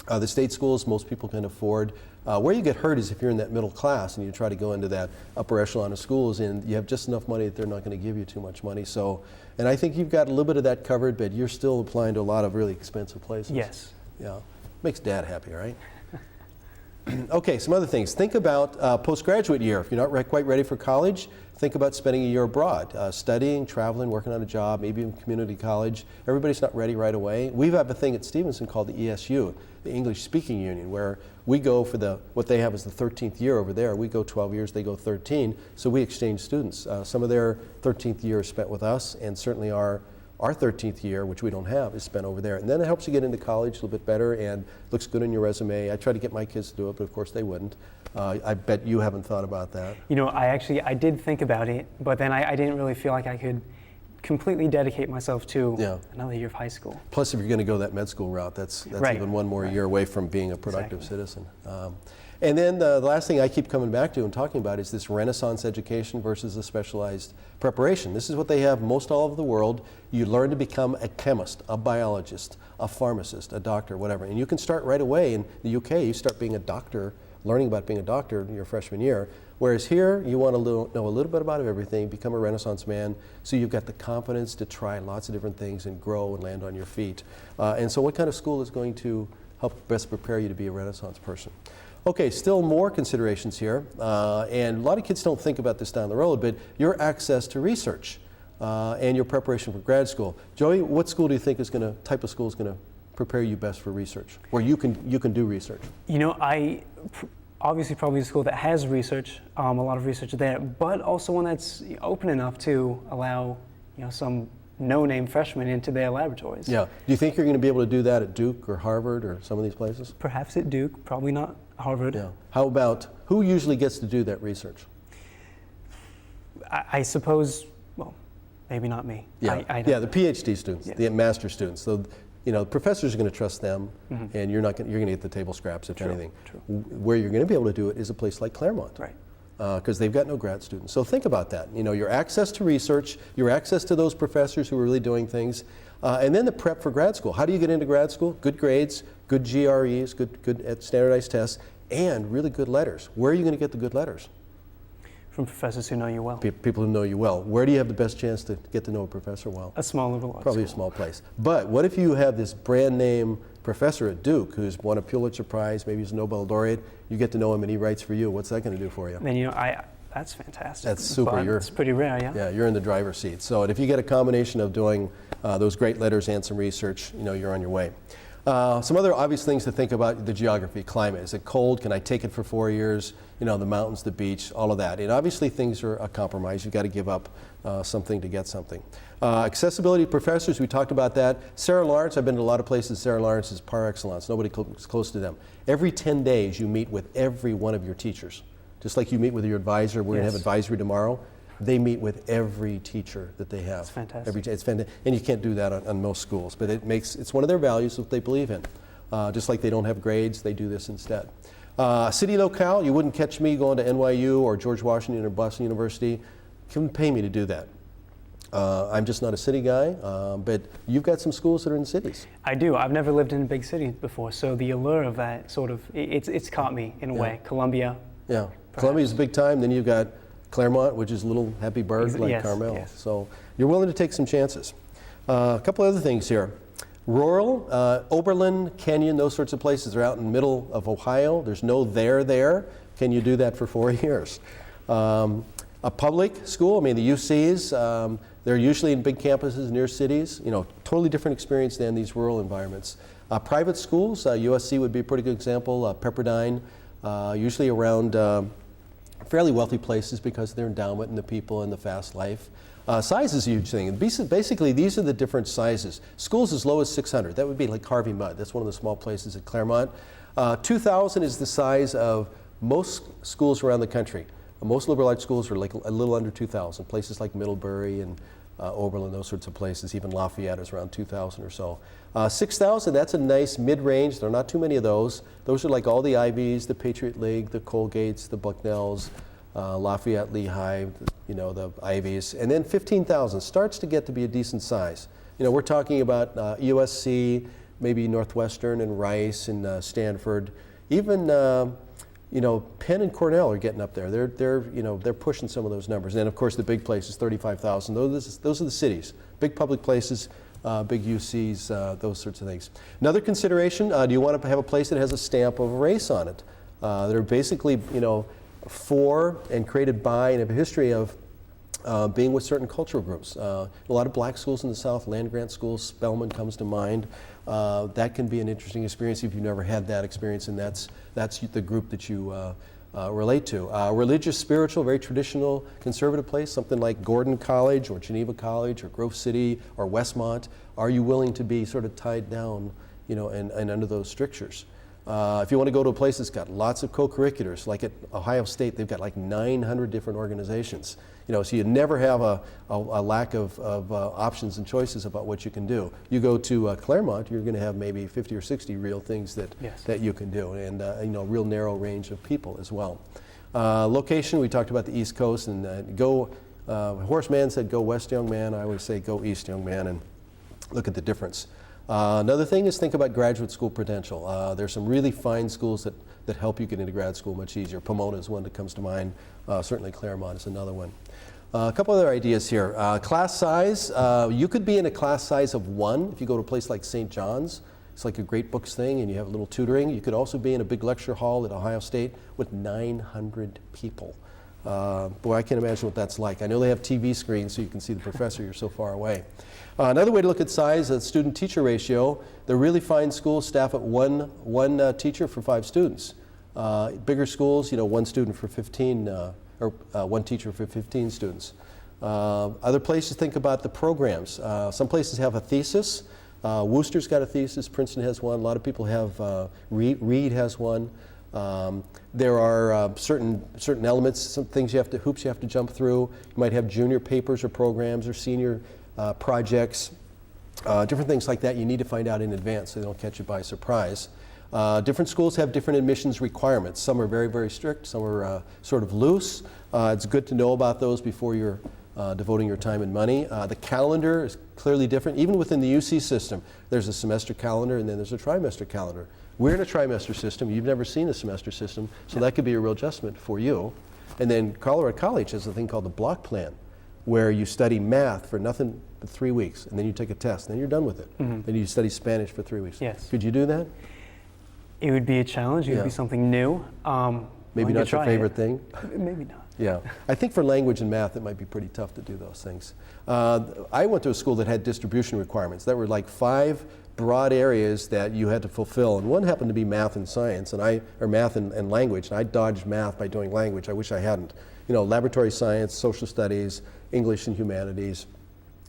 The state schools, most people can afford. Where you get hurt is if you're in that middle class and you try to go into that upper echelon of schools and you have just enough money that they're not going to give you too much money. So, and I think you've got a little bit of that covered, but you're still applying to a lot of really expensive places. Yes. Yeah. Makes Dad happy, right? Okay, some other things. Think about postgraduate year. If you're not quite ready for college, think about spending a year abroad, studying, traveling, working on a job, maybe in community college. Everybody's not ready right away. We have a thing at Stevenson called the ESU, the English Speaking Union, where we go for what they have is the 13th year over there. We go 12 years, they go 13, so we exchange students. Some of their 13th year is spent with us, and certainly our 13th year, which we don't have, is spent over there. And then it helps you get into college a little bit better and looks good on your resume. I try to get my kids to do it, but of course they wouldn't. I bet you haven't thought about that. You know, I did think about it, but then I didn't really feel like I could completely dedicate myself to another year of high school. Plus, if you're going to go that med school route, that's right. Even one more year away from being a productive Exactly. citizen. And then the last thing I keep coming back to and talking about is this Renaissance education versus a specialized preparation. This is what they have most all over the world. You learn to become a chemist, a biologist, a pharmacist, a doctor, whatever. And you can start right away. In the UK, you start being a doctor, learning about being a doctor in your freshman year. Whereas here, you want to know a little bit about everything, become a Renaissance man, so you've got the confidence to try lots of different things and grow and land on your feet. And so what kind of school is going to help best prepare you to be a Renaissance person? Okay, still more considerations here, and a lot of kids don't think about this down the road, but your access to research and your preparation for grad school. Joey, what school do you think type of school is going to prepare you best for research, where you can do research? You know, obviously probably a school that has research, a lot of research there, but also one that's open enough to allow, some no-name freshmen into their laboratories. Yeah. Do you think you're going to be able to do that at Duke or Harvard or some of these places? Perhaps at Duke, probably not Harvard. Yeah. How about, who usually gets to do that research? I suppose, well, maybe not me. Yeah, the PhD students, the master students. So, professors are going to trust them, and you're going to get the table scraps, if anything. True. Where you're going to be able to do it is a place like Claremont. Right. Because they've got no grad students. So think about that. Your access to research, your access to those professors who are really doing things, and then the prep for grad school. How do you get into grad school? Good grades, good GREs, good standardized tests, and really good letters. Where are you going to get the good letters? From professors who know you well. People who know you well. Where do you have the best chance to get to know a professor well? A small liberal arts Probably school. A small place. But what if you have this brand name professor at Duke who's won a Pulitzer Prize, maybe he's a Nobel laureate, you get to know him and he writes for you. What's that going to do for you? Then, that's fantastic. That's super. But it's pretty rare, yeah? Yeah, you're in the driver's seat. So if you get a combination of doing those great letters and some research, you're on your way. Some other obvious things to think about: the geography, climate. Is it cold? Can I take it for 4 years? The mountains, the beach, all of that. And obviously things are a compromise. You've got to give up something to get something. Accessibility to professors, we talked about that. Sarah Lawrence, I've been to a lot of places. Sarah Lawrence is par excellence. Nobody is close to them. Every 10 days you meet with every one of your teachers. Just like you meet with your advisor. We're going to have advisory tomorrow. They meet with every teacher that they have. It's fantastic. It's fantastic. And you can't do that on most schools, but it's one of their values that they believe in. Just like they don't have grades, they do this instead. City locale, you wouldn't catch me going to NYU or George Washington or Boston University. Couldn't pay me to do that. I'm just not a city guy, but you've got some schools that are in cities. I do. I've never lived in a big city before, so the allure of that sort of, it's caught me in a way. Columbia. Yeah, Columbia's big time. Then you've got Claremont, which is a little happy bird like yes, Carmel. yes. So you're willing to take some chances. A couple other things here. Rural, Oberlin, Kenyon, those sorts of places are out in the middle of Ohio. There's no there. Can you do that for 4 years? A public school, I mean the UCs, they're usually in big campuses near cities. You know, totally different experience than these rural environments. Private schools, USC would be a pretty good example. Pepperdine, usually around fairly wealthy places because of their endowment and the people and the fast life. Size is a huge thing. Basically, these are the different sizes. Schools as low as 600. That would be like Harvey Mudd. That's one of the small places at Claremont. 2,000 is the size of most schools around the country. Most liberal arts schools are like a little under 2,000. Places like Middlebury and Oberlin, those sorts of places. Even Lafayette is around 2,000 or so. 6,000, that's a nice mid-range. There are not too many of those. Those are like all the Ivies, the Patriot League, the Colgates, the Bucknells, Lafayette, Lehigh, you know, the Ivies. And then 15,000 starts to get to be a decent size. You know, we're talking about USC, maybe Northwestern and Rice and Stanford. Even you know, Penn and Cornell are getting up there. They're pushing some of those numbers. And then of course the big places, 35,000. Those are the cities, big public places, big UCs, those sorts of things. Another consideration: do you want to have a place that has a stamp of race on it? They're basically, you know, for and created by and have a history of being with certain cultural groups. A lot of black schools in the South, land-grant schools, Spelman comes to mind. That can be an interesting experience if you've never had that experience, and that's the group that you relate to. Religious, spiritual, very traditional, conservative place, something like Gordon College or Geneva College or Grove City or Westmont. Are you willing to be sort of tied down, you know, and under those strictures? If you want to go to a place that's got lots of co-curriculars, like at Ohio State, they've got like 900 different organizations. You know, so you never have a lack of options and choices about what you can do. You go to Claremont, you're going to have maybe 50 or 60 real things that you can do, and you know, real narrow range of people as well. Location, we talked about the East Coast, and Horace Mann said, "Go west, young man." I always say, "Go east, young man," and look at the difference. Another thing is think about graduate school potential. There's some really fine schools that help you get into grad school much easier. Pomona is one that comes to mind. Certainly Claremont is another one. A couple other ideas here. Class size, you could be in a class size of 1 if you go to a place like St. John's. It's like a great books thing and you have a little tutoring. You could also be in a big lecture hall at Ohio State with 900 people. Boy, I can't imagine what that's like. I know they have TV screens so you can see the professor, you're so far away. Another way to look at size, student-teacher ratio. The really fine schools staff at one teacher for 5 students. Bigger schools, you know, 1 student for 15, or 1 teacher for 15 students. Other places, think about the programs. Some places have a thesis. Worcester's got a thesis, Princeton has one, a lot of people have, Reed has one. There are certain elements, some things hoops you have to jump through. You might have junior papers or programs or senior projects, different things like that you need to find out in advance so they don't catch you by surprise. Different schools have different admissions requirements. Some are very, very strict, some are sort of loose. It's good to know about those before you're devoting your time and money. The calendar is clearly different. Even within the UC system, there's a semester calendar and then there's a trimester calendar. We're in a trimester system. You've never seen a semester system, so that could be a real adjustment for you. And then Colorado College has a thing called the block plan, where you study math for nothing but 3 weeks, and then you take a test, and then you're done with it. Mm-hmm. Then you study Spanish for 3 weeks. Yes. Could you do that? It would be a challenge. It would be something new. Maybe not your favorite thing? Maybe not. Yeah. I think for language and math, it might be pretty tough to do those things. I went to a school that had distribution requirements. There were like 5 broad areas that you had to fulfill, and one happened to be math and science, or math and language, and I dodged math by doing language. I wish I hadn't. You know, laboratory science, social studies, English and humanities,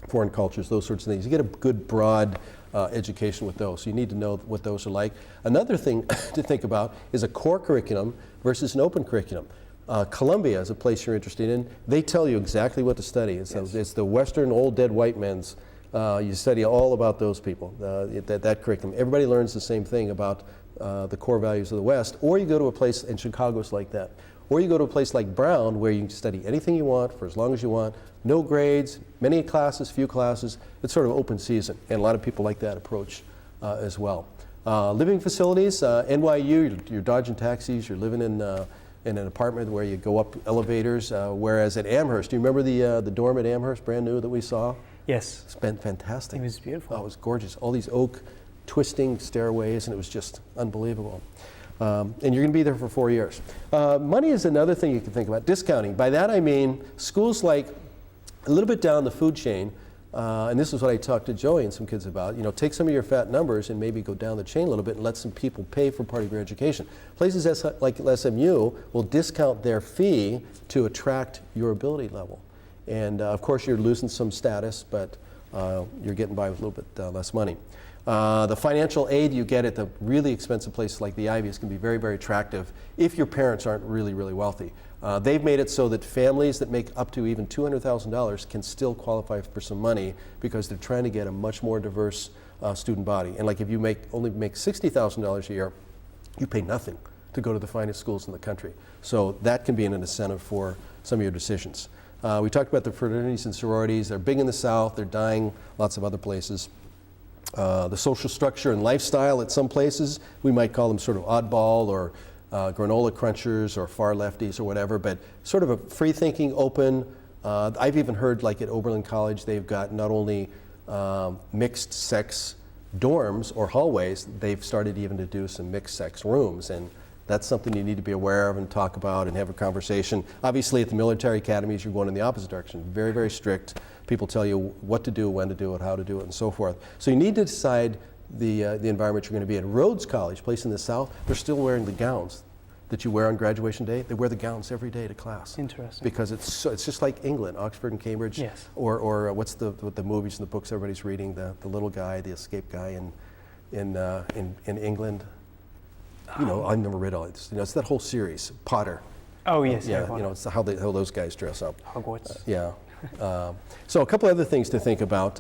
foreign cultures, those sorts of things. You get a good broad education with those, so you need to know what those are like. Another thing to think about is a core curriculum versus an open curriculum. Columbia is a place you're interested in. They tell you exactly what to study. It's the Western old dead white men's You study all about those people, that curriculum. Everybody learns the same thing about the core values of the West, or you go to a place, and Chicago's like that, or you go to a place like Brown where you can study anything you want for as long as you want, no grades, many classes, few classes. It's sort of open season, and a lot of people like that approach as well. Living facilities, NYU, you're dodging taxis, you're living in an apartment where you go up elevators, whereas at Amherst, do you remember the dorm at Amherst, brand new, that we saw? Yes. It's been fantastic. It was beautiful. Oh, it was gorgeous. All these oak twisting stairways, and it was just unbelievable. And you're going to be there for 4 years. Money is another thing you can think about. Discounting. By that I mean schools like a little bit down the food chain, and this is what I talked to Joey and some kids about. You know, take some of your fat numbers and maybe go down the chain a little bit and let some people pay for part of your education. Places like SMU will discount their fee to attract your ability level. And of course you're losing some status, but you're getting by with a little bit less money. The financial aid you get at the really expensive places like the Ivies can be very, very attractive if your parents aren't really, really wealthy. They've made it so that families that make up to even $200,000 can still qualify for some money because they're trying to get a much more diverse student body. And like if you only make $60,000 a year, you pay nothing to go to the finest schools in the country. So that can be an incentive for some of your decisions. We talked about the fraternities and sororities. They're big in the South. They're dying lots of other places. The social structure and lifestyle at some places, we might call them sort of oddball or granola crunchers or far lefties or whatever, but sort of a free-thinking, open. I've even heard like at Oberlin College, they've got not only mixed-sex dorms or hallways, they've started even to do some mixed-sex rooms, and that's something you need to be aware of and talk about and have a conversation. Obviously, at the military academies, you're going in the opposite direction. Very, very strict. People tell you what to do, when to do it, how to do it, and so forth. So you need to decide the environment you're going to be in. Rhodes College, place in the South, they're still wearing the gowns that you wear on graduation day. They wear the gowns every day to class. Interesting. Because it's just like England, Oxford and Cambridge. Yes. Or what's the movies and the books everybody's reading? The little guy, the escape guy in England. You know, I've never read all this. You know, it's that whole series, Potter. Oh yes. Yeah, you know, it's how those guys dress up. Hogwarts. Yeah. So a couple other things to think about.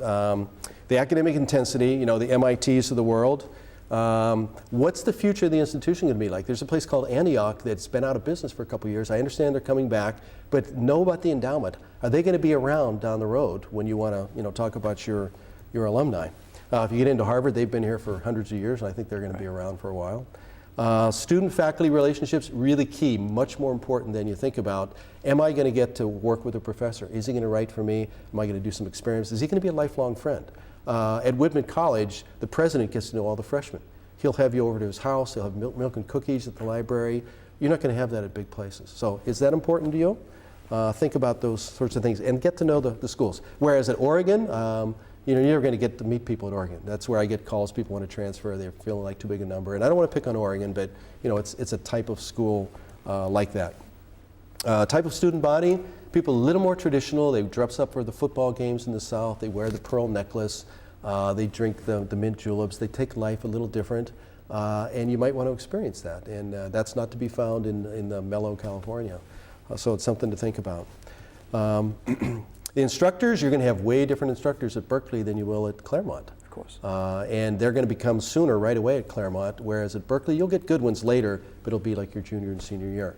The academic intensity, you know, the MITs of the world. What's the future of the institution going to be like? There's a place called Antioch that's been out of business for a couple of years. I understand they're coming back, but know about the endowment. Are they going to be around down the road when you want to, you know, talk about your alumni? If you get into Harvard, they've been here for hundreds of years, and I think they're going to be around for a while. Student-faculty relationships, really key, much more important than you think about. Am I going to get to work with a professor? Is he going to write for me? Am I going to do some experiments? Is he going to be a lifelong friend? At Whitman College, the president gets to know all the freshmen. He'll have you over to his house. He'll have milk and cookies at the library. You're not going to have that at big places. So is that important to you? Think about those sorts of things and get to know the schools. Whereas at Oregon, you know, you're never going to get to meet people at Oregon. That's where I get calls. People want to transfer. They're feeling like too big a number. And I don't want to pick on Oregon, but you know, it's a type of school like that. Type of student body, people a little more traditional. They dress up for the football games in the South. They wear the pearl necklace. They drink the mint juleps. They take life a little different. And you might want to experience that. And that's not to be found in the mellow California. So it's something to think about. The instructors, you're going to have way different instructors at Berkeley than you will at Claremont. Of course. And they're going to become sooner right away at Claremont, whereas at Berkeley you'll get good ones later, but it'll be like your junior and senior year.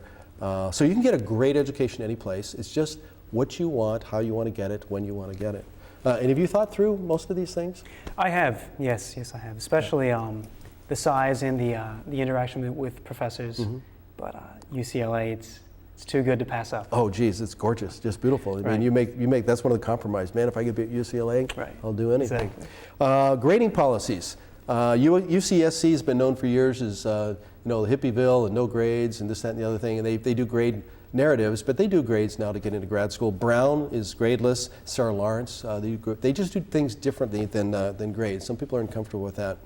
So you can get a great education any place. It's just what you want, how you want to get it, when you want to get it. And have you thought through most of these things? I have, yes, I have. Especially the size and the interaction with professors. Mm-hmm. But UCLA, it's too good to pass up. Oh, geez, it's gorgeous, just beautiful. I Right. mean, you make that's one of the compromise. Man, if I could be at UCLA, Right. I'll do anything. Exactly. Grading policies. UCSC has been known for years as you know, the Hippieville and no grades and this, that, and the other thing. And they do grade narratives, but they do grades now to get into grad school. Brown is gradeless. Sarah Lawrence, they just do things differently than grades. Some people are uncomfortable with that.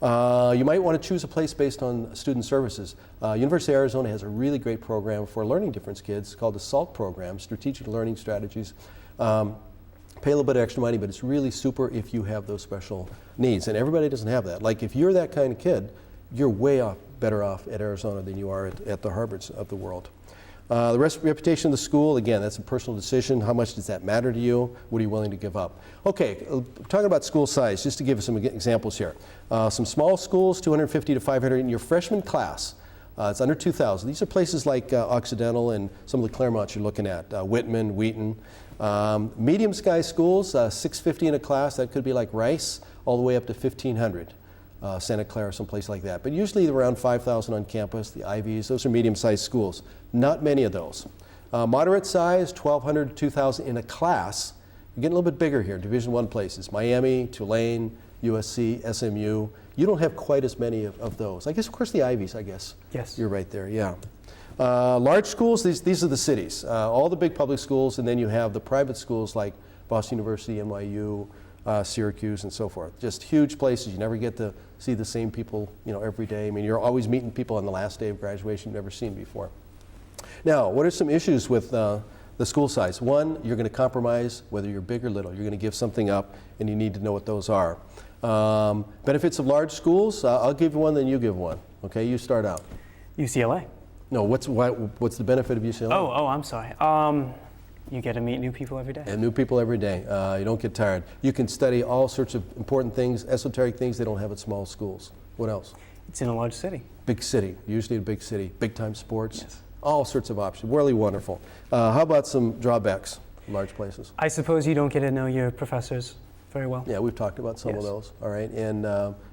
You might want to choose a place based on student services. University of Arizona has a really great program for learning difference kids called the SALT program, Strategic Learning Strategies. Pay a little bit of extra money, but it's really super if you have those special needs. And everybody doesn't have that. Like if you're that kind of kid, you're way better off at Arizona than you are at the Harvards of the world. The reputation of the school, again, that's a personal decision. How much does that matter to you? What are you willing to give up? Okay, talking about school size, just to give you some examples here. Some small schools, 250 to 500 in your freshman class. It's under 2,000. These are places like Occidental and some of the Claremonts you're looking at, Whitman, Wheaton. Medium-sized schools, 650 in a class. That could be like Rice, all the way up to 1,500. Santa Clara, someplace like that. But usually around 5,000 on campus, the Ivies, those are medium-sized schools. Not many of those. Moderate size, 1,200 to 2,000 in a class. You're getting a little bit bigger here, Division I places. Miami, Tulane, USC, SMU. You don't have quite as many of those. I guess, of course, the Ivies, I guess. Yes. You're right there, yeah. Large schools, these are the cities. All the big public schools, and then you have the private schools like Boston University, NYU, Syracuse, and so forth. Just huge places. You never get to see the same people, every day. I mean, you're always meeting people on the last day of graduation you've never seen before. Now, what are some issues with the school size? One, you're going to compromise whether you're big or little. You're going to give something up, and you need to know what those are. Benefits of large schools, I'll give you one, then you give one. Okay, you start out. UCLA. No, what's the benefit of UCLA? Oh, I'm sorry. You get to meet new people every day. And new people every day. You don't get tired. You can study all sorts of important things, esoteric things they don't have at small schools. What else? It's in a large city. Big city, usually a big city. Big time sports. Yes. All sorts of options. Really wonderful. How about some drawbacks in large places? I suppose you don't get to know your professors very well. Yeah, we've talked about some of Yes. those. All right, and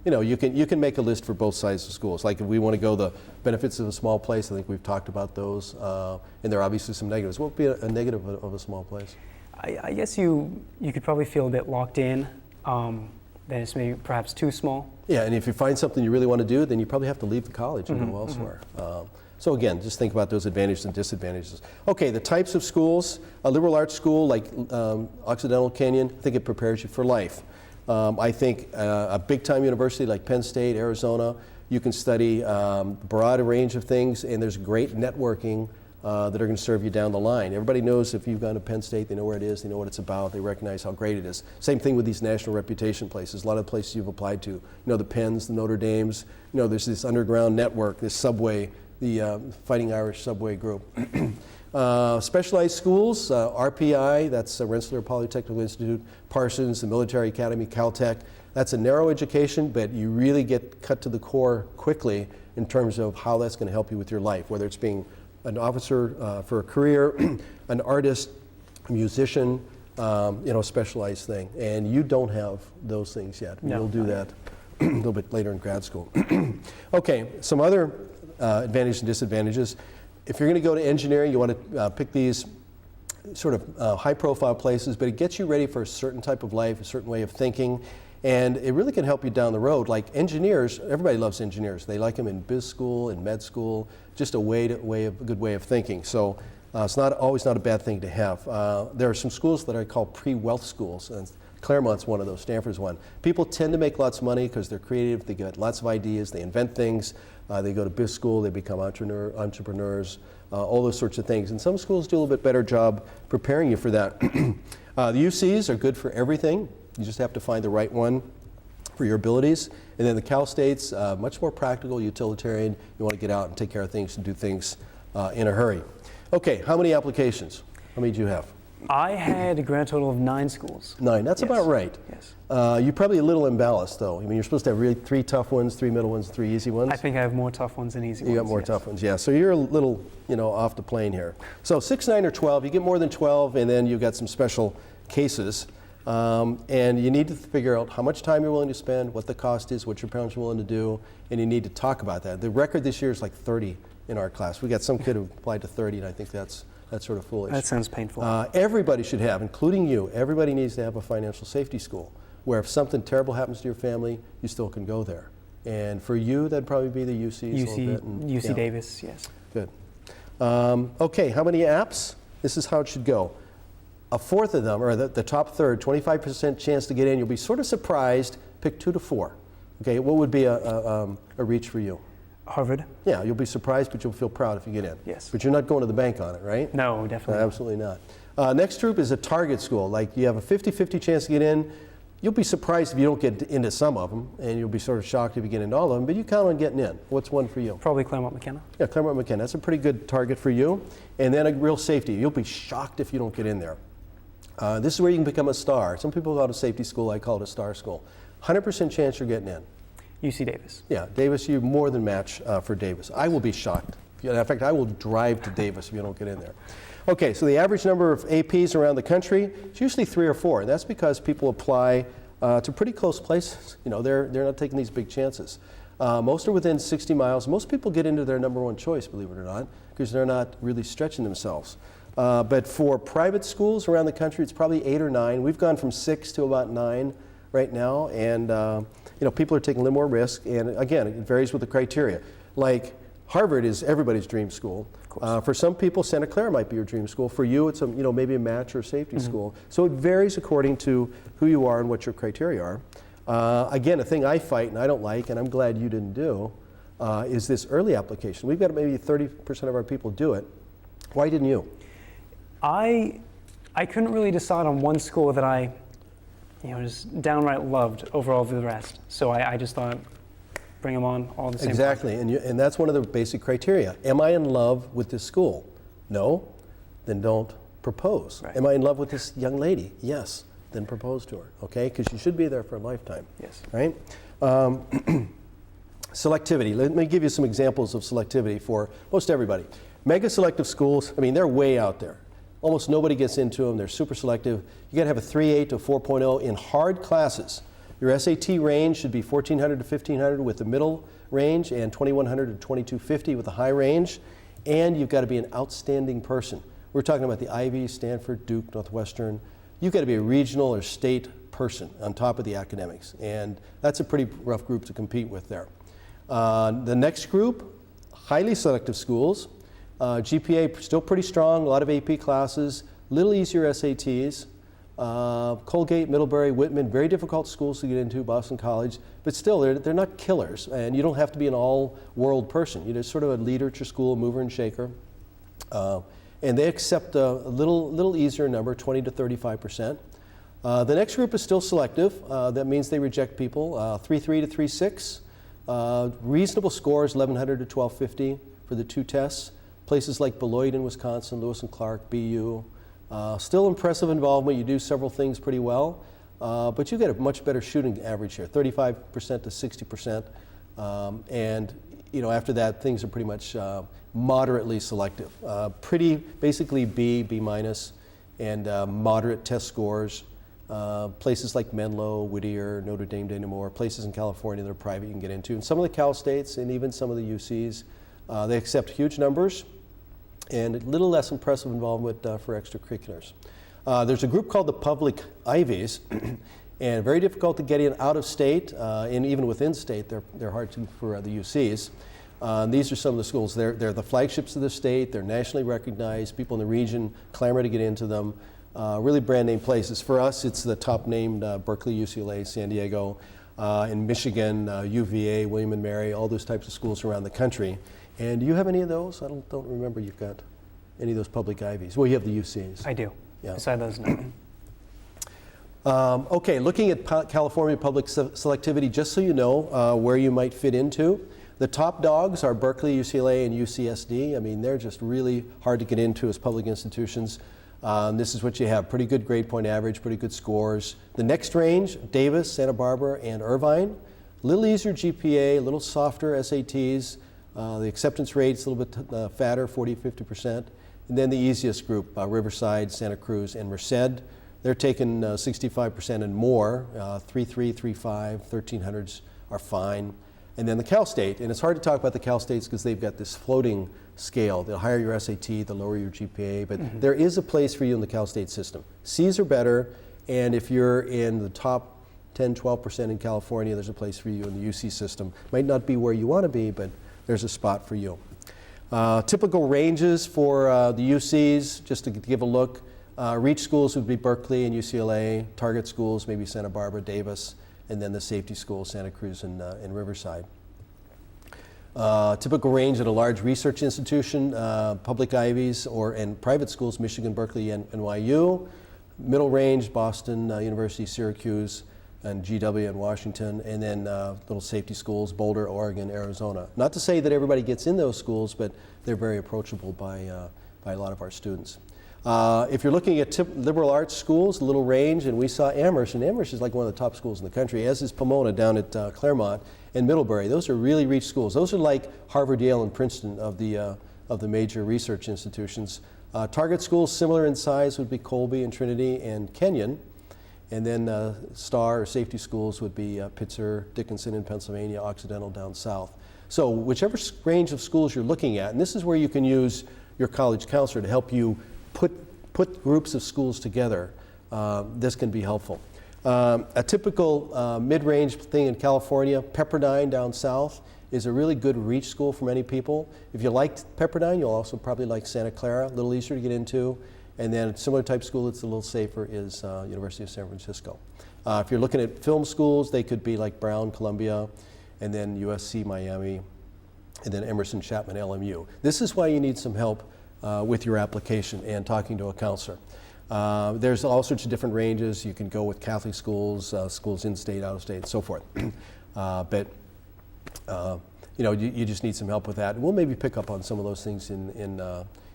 you can make a list for both sides of schools. Like if we want to go the benefits of a small place, I think we've talked about those, and there are obviously some negatives. What would be a negative of a small place? I guess you could probably feel a bit locked in. Then it's maybe perhaps too small. Yeah, and if you find something you really want to do, then you probably have to leave the college and go elsewhere. So again, just think about those advantages and disadvantages. Okay, the types of schools. A liberal arts school like Occidental Canyon, I think it prepares you for life. I think a big-time university like Penn State, Arizona, you can study a broad range of things, and there's great networking that are going to serve you down the line. Everybody knows if you've gone to Penn State, they know where it is, they know what it's about, they recognize how great it is. Same thing with these national reputation places. A lot of the places you've applied to, the Penns, the Notre Dames, there's this underground network, this subway, the Fighting Irish Subway Group. Specialized schools, RPI, that's Rensselaer Polytechnical Institute, Parsons, the Military Academy, Caltech. That's a narrow education, but you really get cut to the core quickly in terms of how that's going to help you with your life, whether it's being an officer for a career, an artist, a musician, specialized thing. And you don't have those things yet. No, You'll do that a little bit later in grad school. Okay, some other advantages and disadvantages. If you're going to go to engineering, you want to pick these sort of high-profile places, but it gets you ready for a certain type of life, a certain way of thinking, and it really can help you down the road. Like engineers, everybody loves engineers. They like them in biz school, in med school, just a good way of thinking. So it's always not a bad thing to have. There are some schools that I call pre-wealth schools, and Claremont's one of those, Stanford's one. People tend to make lots of money because they're creative, they get lots of ideas, they invent things, they go to biz school, they become entrepreneurs, all those sorts of things. And some schools do a little bit better job preparing you for that. The UCs are good for everything. You just have to find the right one for your abilities. And then the Cal States, much more practical, utilitarian. You want to get out and take care of things and do things in a hurry. Okay, how many applications? How many do you have? I had a grand total of 9 schools. 9, that's Yes. about right. Yes. You're probably a little imbalanced, though. I mean, you're supposed to have really 3 tough ones, 3 middle ones, 3 easy ones. I think I have more tough ones than easy ones. You got more yes. tough ones, yeah. So you're a little, off the plane here. So 6, 9, or 12. You get more than 12, and then you've got some special cases. And you need to figure out how much time you're willing to spend, what the cost is, what your parents are willing to do, and you need to talk about that. The record this year is like 30 in our class. We got some kid who applied to 30, and I think that's sort of foolish. That sounds painful. Everybody should have, including you, everybody needs to have a financial safety school where if something terrible happens to your family, you still can go there. And for you, that'd probably be the UCs a little bit. UC Davis, yes. Good. Okay, how many apps? This is how it should go. A fourth of them, or the top third, 25% chance to get in. You'll be sort of surprised. Pick 2 to 4. Okay, what would be a reach for you? Harvard? Yeah, you'll be surprised, but you'll feel proud if you get in. Yes. But you're not going to the bank on it, right? No, definitely. Absolutely not. Next group is a target school. Like you have a 50-50 chance to get in. You'll be surprised if you don't get into some of them, and you'll be sort of shocked if you get into all of them, but you count on getting in. What's one for you? Probably Claremont McKenna. Yeah, Claremont McKenna. That's a pretty good target for you. And then a real safety. You'll be shocked if you don't get in there. This is where you can become a star. Some people call it a safety school. I call it a star school. 100% chance you're getting in. UC Davis. Yeah, Davis, you more than match for Davis. I will be shocked. In fact, I will drive to Davis if you don't get in there. Okay, so the average number of APs around the country is usually 3 or 4, and that's because people apply to pretty close places. You know, they're not taking these big chances. Most are within 60 miles. Most people get into their number 1 choice, believe it or not, because they're not really stretching themselves. But for private schools around the country, it's probably 8 or 9. We've gone from 6 to about 9 right now, and you know, people are taking a little more risk. And again, it varies with the criteria. Like Harvard is everybody's dream school. For some people, Santa Clara might be your dream school. For you, it's maybe a match or a safety school. So it varies according to who you are and what your criteria are. Again, a thing I fight and I don't like, and I'm glad you didn't do, is this early application. We've got maybe 30% of our people do it. Why didn't you? I couldn't really decide on one school that I just downright loved over all the rest. So I just thought, bring them on all the same time. Exactly, and that's one of the basic criteria. Am I in love with this school? No? Then don't propose. Right. Am I in love with this young lady? Yes. Then propose to her, okay? Because you should be there for a lifetime. Yes. Right? Selectivity. Let me give you some examples of selectivity for most everybody. Mega selective schools, I mean, they're way out there. Almost nobody gets into them. They're super selective. You got to have a 3.8 to a 4.0 in hard classes. Your SAT range should be 1,400 to 1,500 with the middle range and 2,100 to 2,250 with the high range. And you've got to be an outstanding person. We're talking about the Ivy, Stanford, Duke, Northwestern. You've got to be a regional or state person on top of the academics. And that's a pretty rough group to compete with there. The next group, highly selective schools. GPA still pretty strong, a lot of AP classes, little easier SATs. Colgate, Middlebury, Whitman, very difficult schools to get into, Boston College, but still they're not killers, and you don't have to be an all-world person. You're just sort of a leader at your school, mover and shaker. And they accept a little easier number, 20 to 35%. The next group is still selective. That means they reject people, 3.3 to 3.6. Reasonable scores, 1,100 to 1,250 for the 2 tests. Places like Beloit in Wisconsin, Lewis and Clark, BU. Still impressive involvement. You do several things pretty well, but you get a much better shooting average here, 35% to 60%. And after that, things are pretty much moderately selective. Basically B minus, and moderate test scores. Places like Menlo, Whittier, Notre Dame, Dana Moore, places in California that are private you can get into. And some of the Cal States and even some of the UCs, they accept huge numbers and a little less impressive involvement for extracurriculars. There's a group called the Public Ivies, and very difficult to get in out of state, and even within state, they're hard to for the UCs. These are some of the schools. They're the flagships of the state. They're nationally recognized. People in the region clamor to get into them. Really brand name places. For us, it's the top named Berkeley, UCLA, San Diego, in Michigan, UVA, William & Mary, all those types of schools around the country. And do you have any of those? I don't remember you've got any of those public Ivies. Well, you have the UCs. I do. Yeah. Beside those, no. Okay, looking at California public selectivity, just so you know where you might fit into. The top dogs are Berkeley, UCLA, and UCSD. I mean, they're just really hard to get into as public institutions. This is what you have, pretty good grade point average, pretty good scores. The next range, Davis, Santa Barbara, and Irvine. A little easier GPA, a little softer SATs. The acceptance rate's a little bit fatter, 40, 50%. And then the easiest group, Riverside, Santa Cruz, and Merced. They're taking 65% and more, 3.3, 3.5, 1300s are fine. And then the Cal State, and it's hard to talk about the Cal States because they've got this floating scale. The higher your SAT, the lower your GPA, but there is a place for you in the Cal State system. C's are better, and if you're in the top 10, 12% in California, there's a place for you in the UC system. Might not be where you want to be, but there's a spot for you. Typical ranges for the UCs, just to give a look. Reach schools would be Berkeley and UCLA. Target schools, maybe Santa Barbara, Davis, and then the safety schools, Santa Cruz and Riverside. Typical range at a large research institution, public Ivies and private schools, Michigan, Berkeley, and NYU. Middle range, Boston University, Syracuse. and GW in Washington, and then little safety schools, Boulder, Oregon, Arizona. Not to say that everybody gets in those schools, but they're very approachable by a lot of our students. If you're looking at liberal arts schools, a little range, and we saw Amherst, and Amherst is like one of the top schools in the country, as is Pomona down at Claremont and Middlebury. Those are really reach schools. Those are like Harvard, Yale, and Princeton of the major research institutions. Target schools similar in size would be Colby and Trinity and Kenyon. And then STAR or safety schools would be Pitzer, Dickinson in Pennsylvania, Occidental down south. So whichever range of schools you're looking at, and this is where you can use your college counselor to help you put groups of schools together, this can be helpful. A typical mid-range thing in California, Pepperdine down south is a really good reach school for many people. If you liked Pepperdine, you'll also probably like Santa Clara, a little easier to get into. And then a similar type school that's a little safer is University of San Francisco. If you're looking at film schools, they could be like Brown, Columbia, and then USC, Miami, and then Emerson, Chapman, LMU. This is why you need some help with your application and talking to a counselor. There's all sorts of different ranges. You can go with Catholic schools, schools in-state, out-of-state, and so forth. But you just need some help with that. And we'll maybe pick up on some of those things in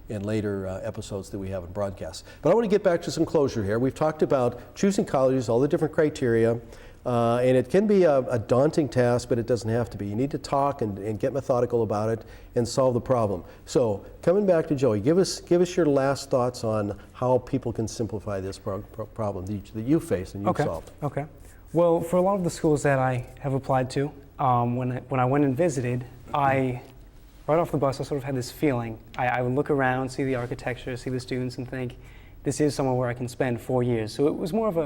later episodes that we have in broadcasts. But I want to get back to some closure here. We've talked about choosing colleges, all the different criteria, and it can be a daunting task, but it doesn't have to be. You need to talk and get methodical about it and solve the problem. So coming back to Joey, give us your last thoughts on how people can simplify this problem that you face and you've solved. Okay. Well, for a lot of the schools that I have applied to, when I went and visited, right off the bus, I sort of had this feeling. I would look around, see the architecture, see the students, and think, this is somewhere where I can spend 4 years. So it was more of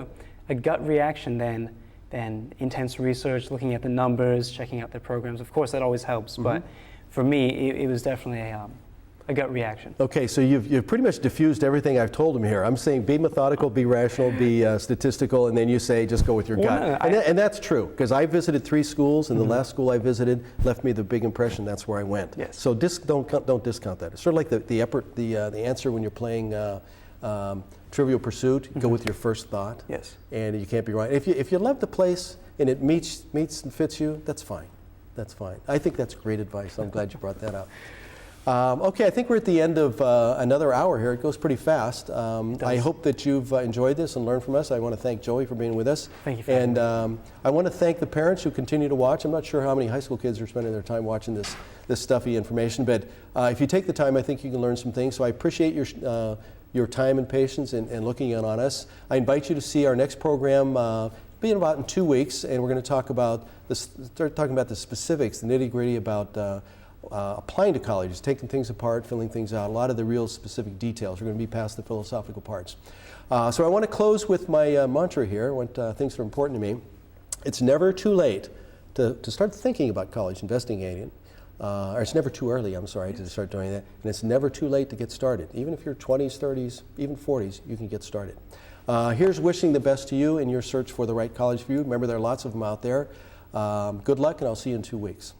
a gut reaction than intense research, looking at the numbers, checking out their programs. Of course, that always helps, but for me, it was definitely a gut reaction. Okay, so you've pretty much diffused everything I've told them here. I'm saying be methodical, be rational, be statistical, and then you say just go with your gut. And that's true, because I visited 3 schools, and the last school I visited left me the big impression. That's where I went. Yes. So don't discount that. It's sort of like the answer when you're playing Trivial Pursuit. Go with your first thought. Yes. And you can't be right. If you love the place and it meets and fits you, that's fine. That's fine. I think that's great advice. I'm glad you brought that up. Okay, I think we're at the end of another hour here. It goes pretty fast. I hope that you've enjoyed this and learned from us. I want to thank Joey for being with us. Thank you for having me. I want to thank the parents who continue to watch. I'm not sure how many high school kids are spending their time watching this stuffy information, but if you take the time, I think you can learn some things. So I appreciate your time and patience and looking in on us. I invite you to see our next program be in 2 weeks, and we're going to start talking about the specifics, the nitty-gritty about applying to colleges, taking things apart, filling things out, a lot of the real specific details. We're going to be past the philosophical parts. So I want to close with my mantra here, what things that are important to me. It's never too late to start thinking about college, investigating, or it's never too early, I'm sorry, to start doing that. And it's never too late to get started. Even if you're 20s, 30s, even 40s, you can get started. Here's wishing the best to you in your search for the right college for you. Remember, there are lots of them out there. Good luck, and I'll see you in 2 weeks.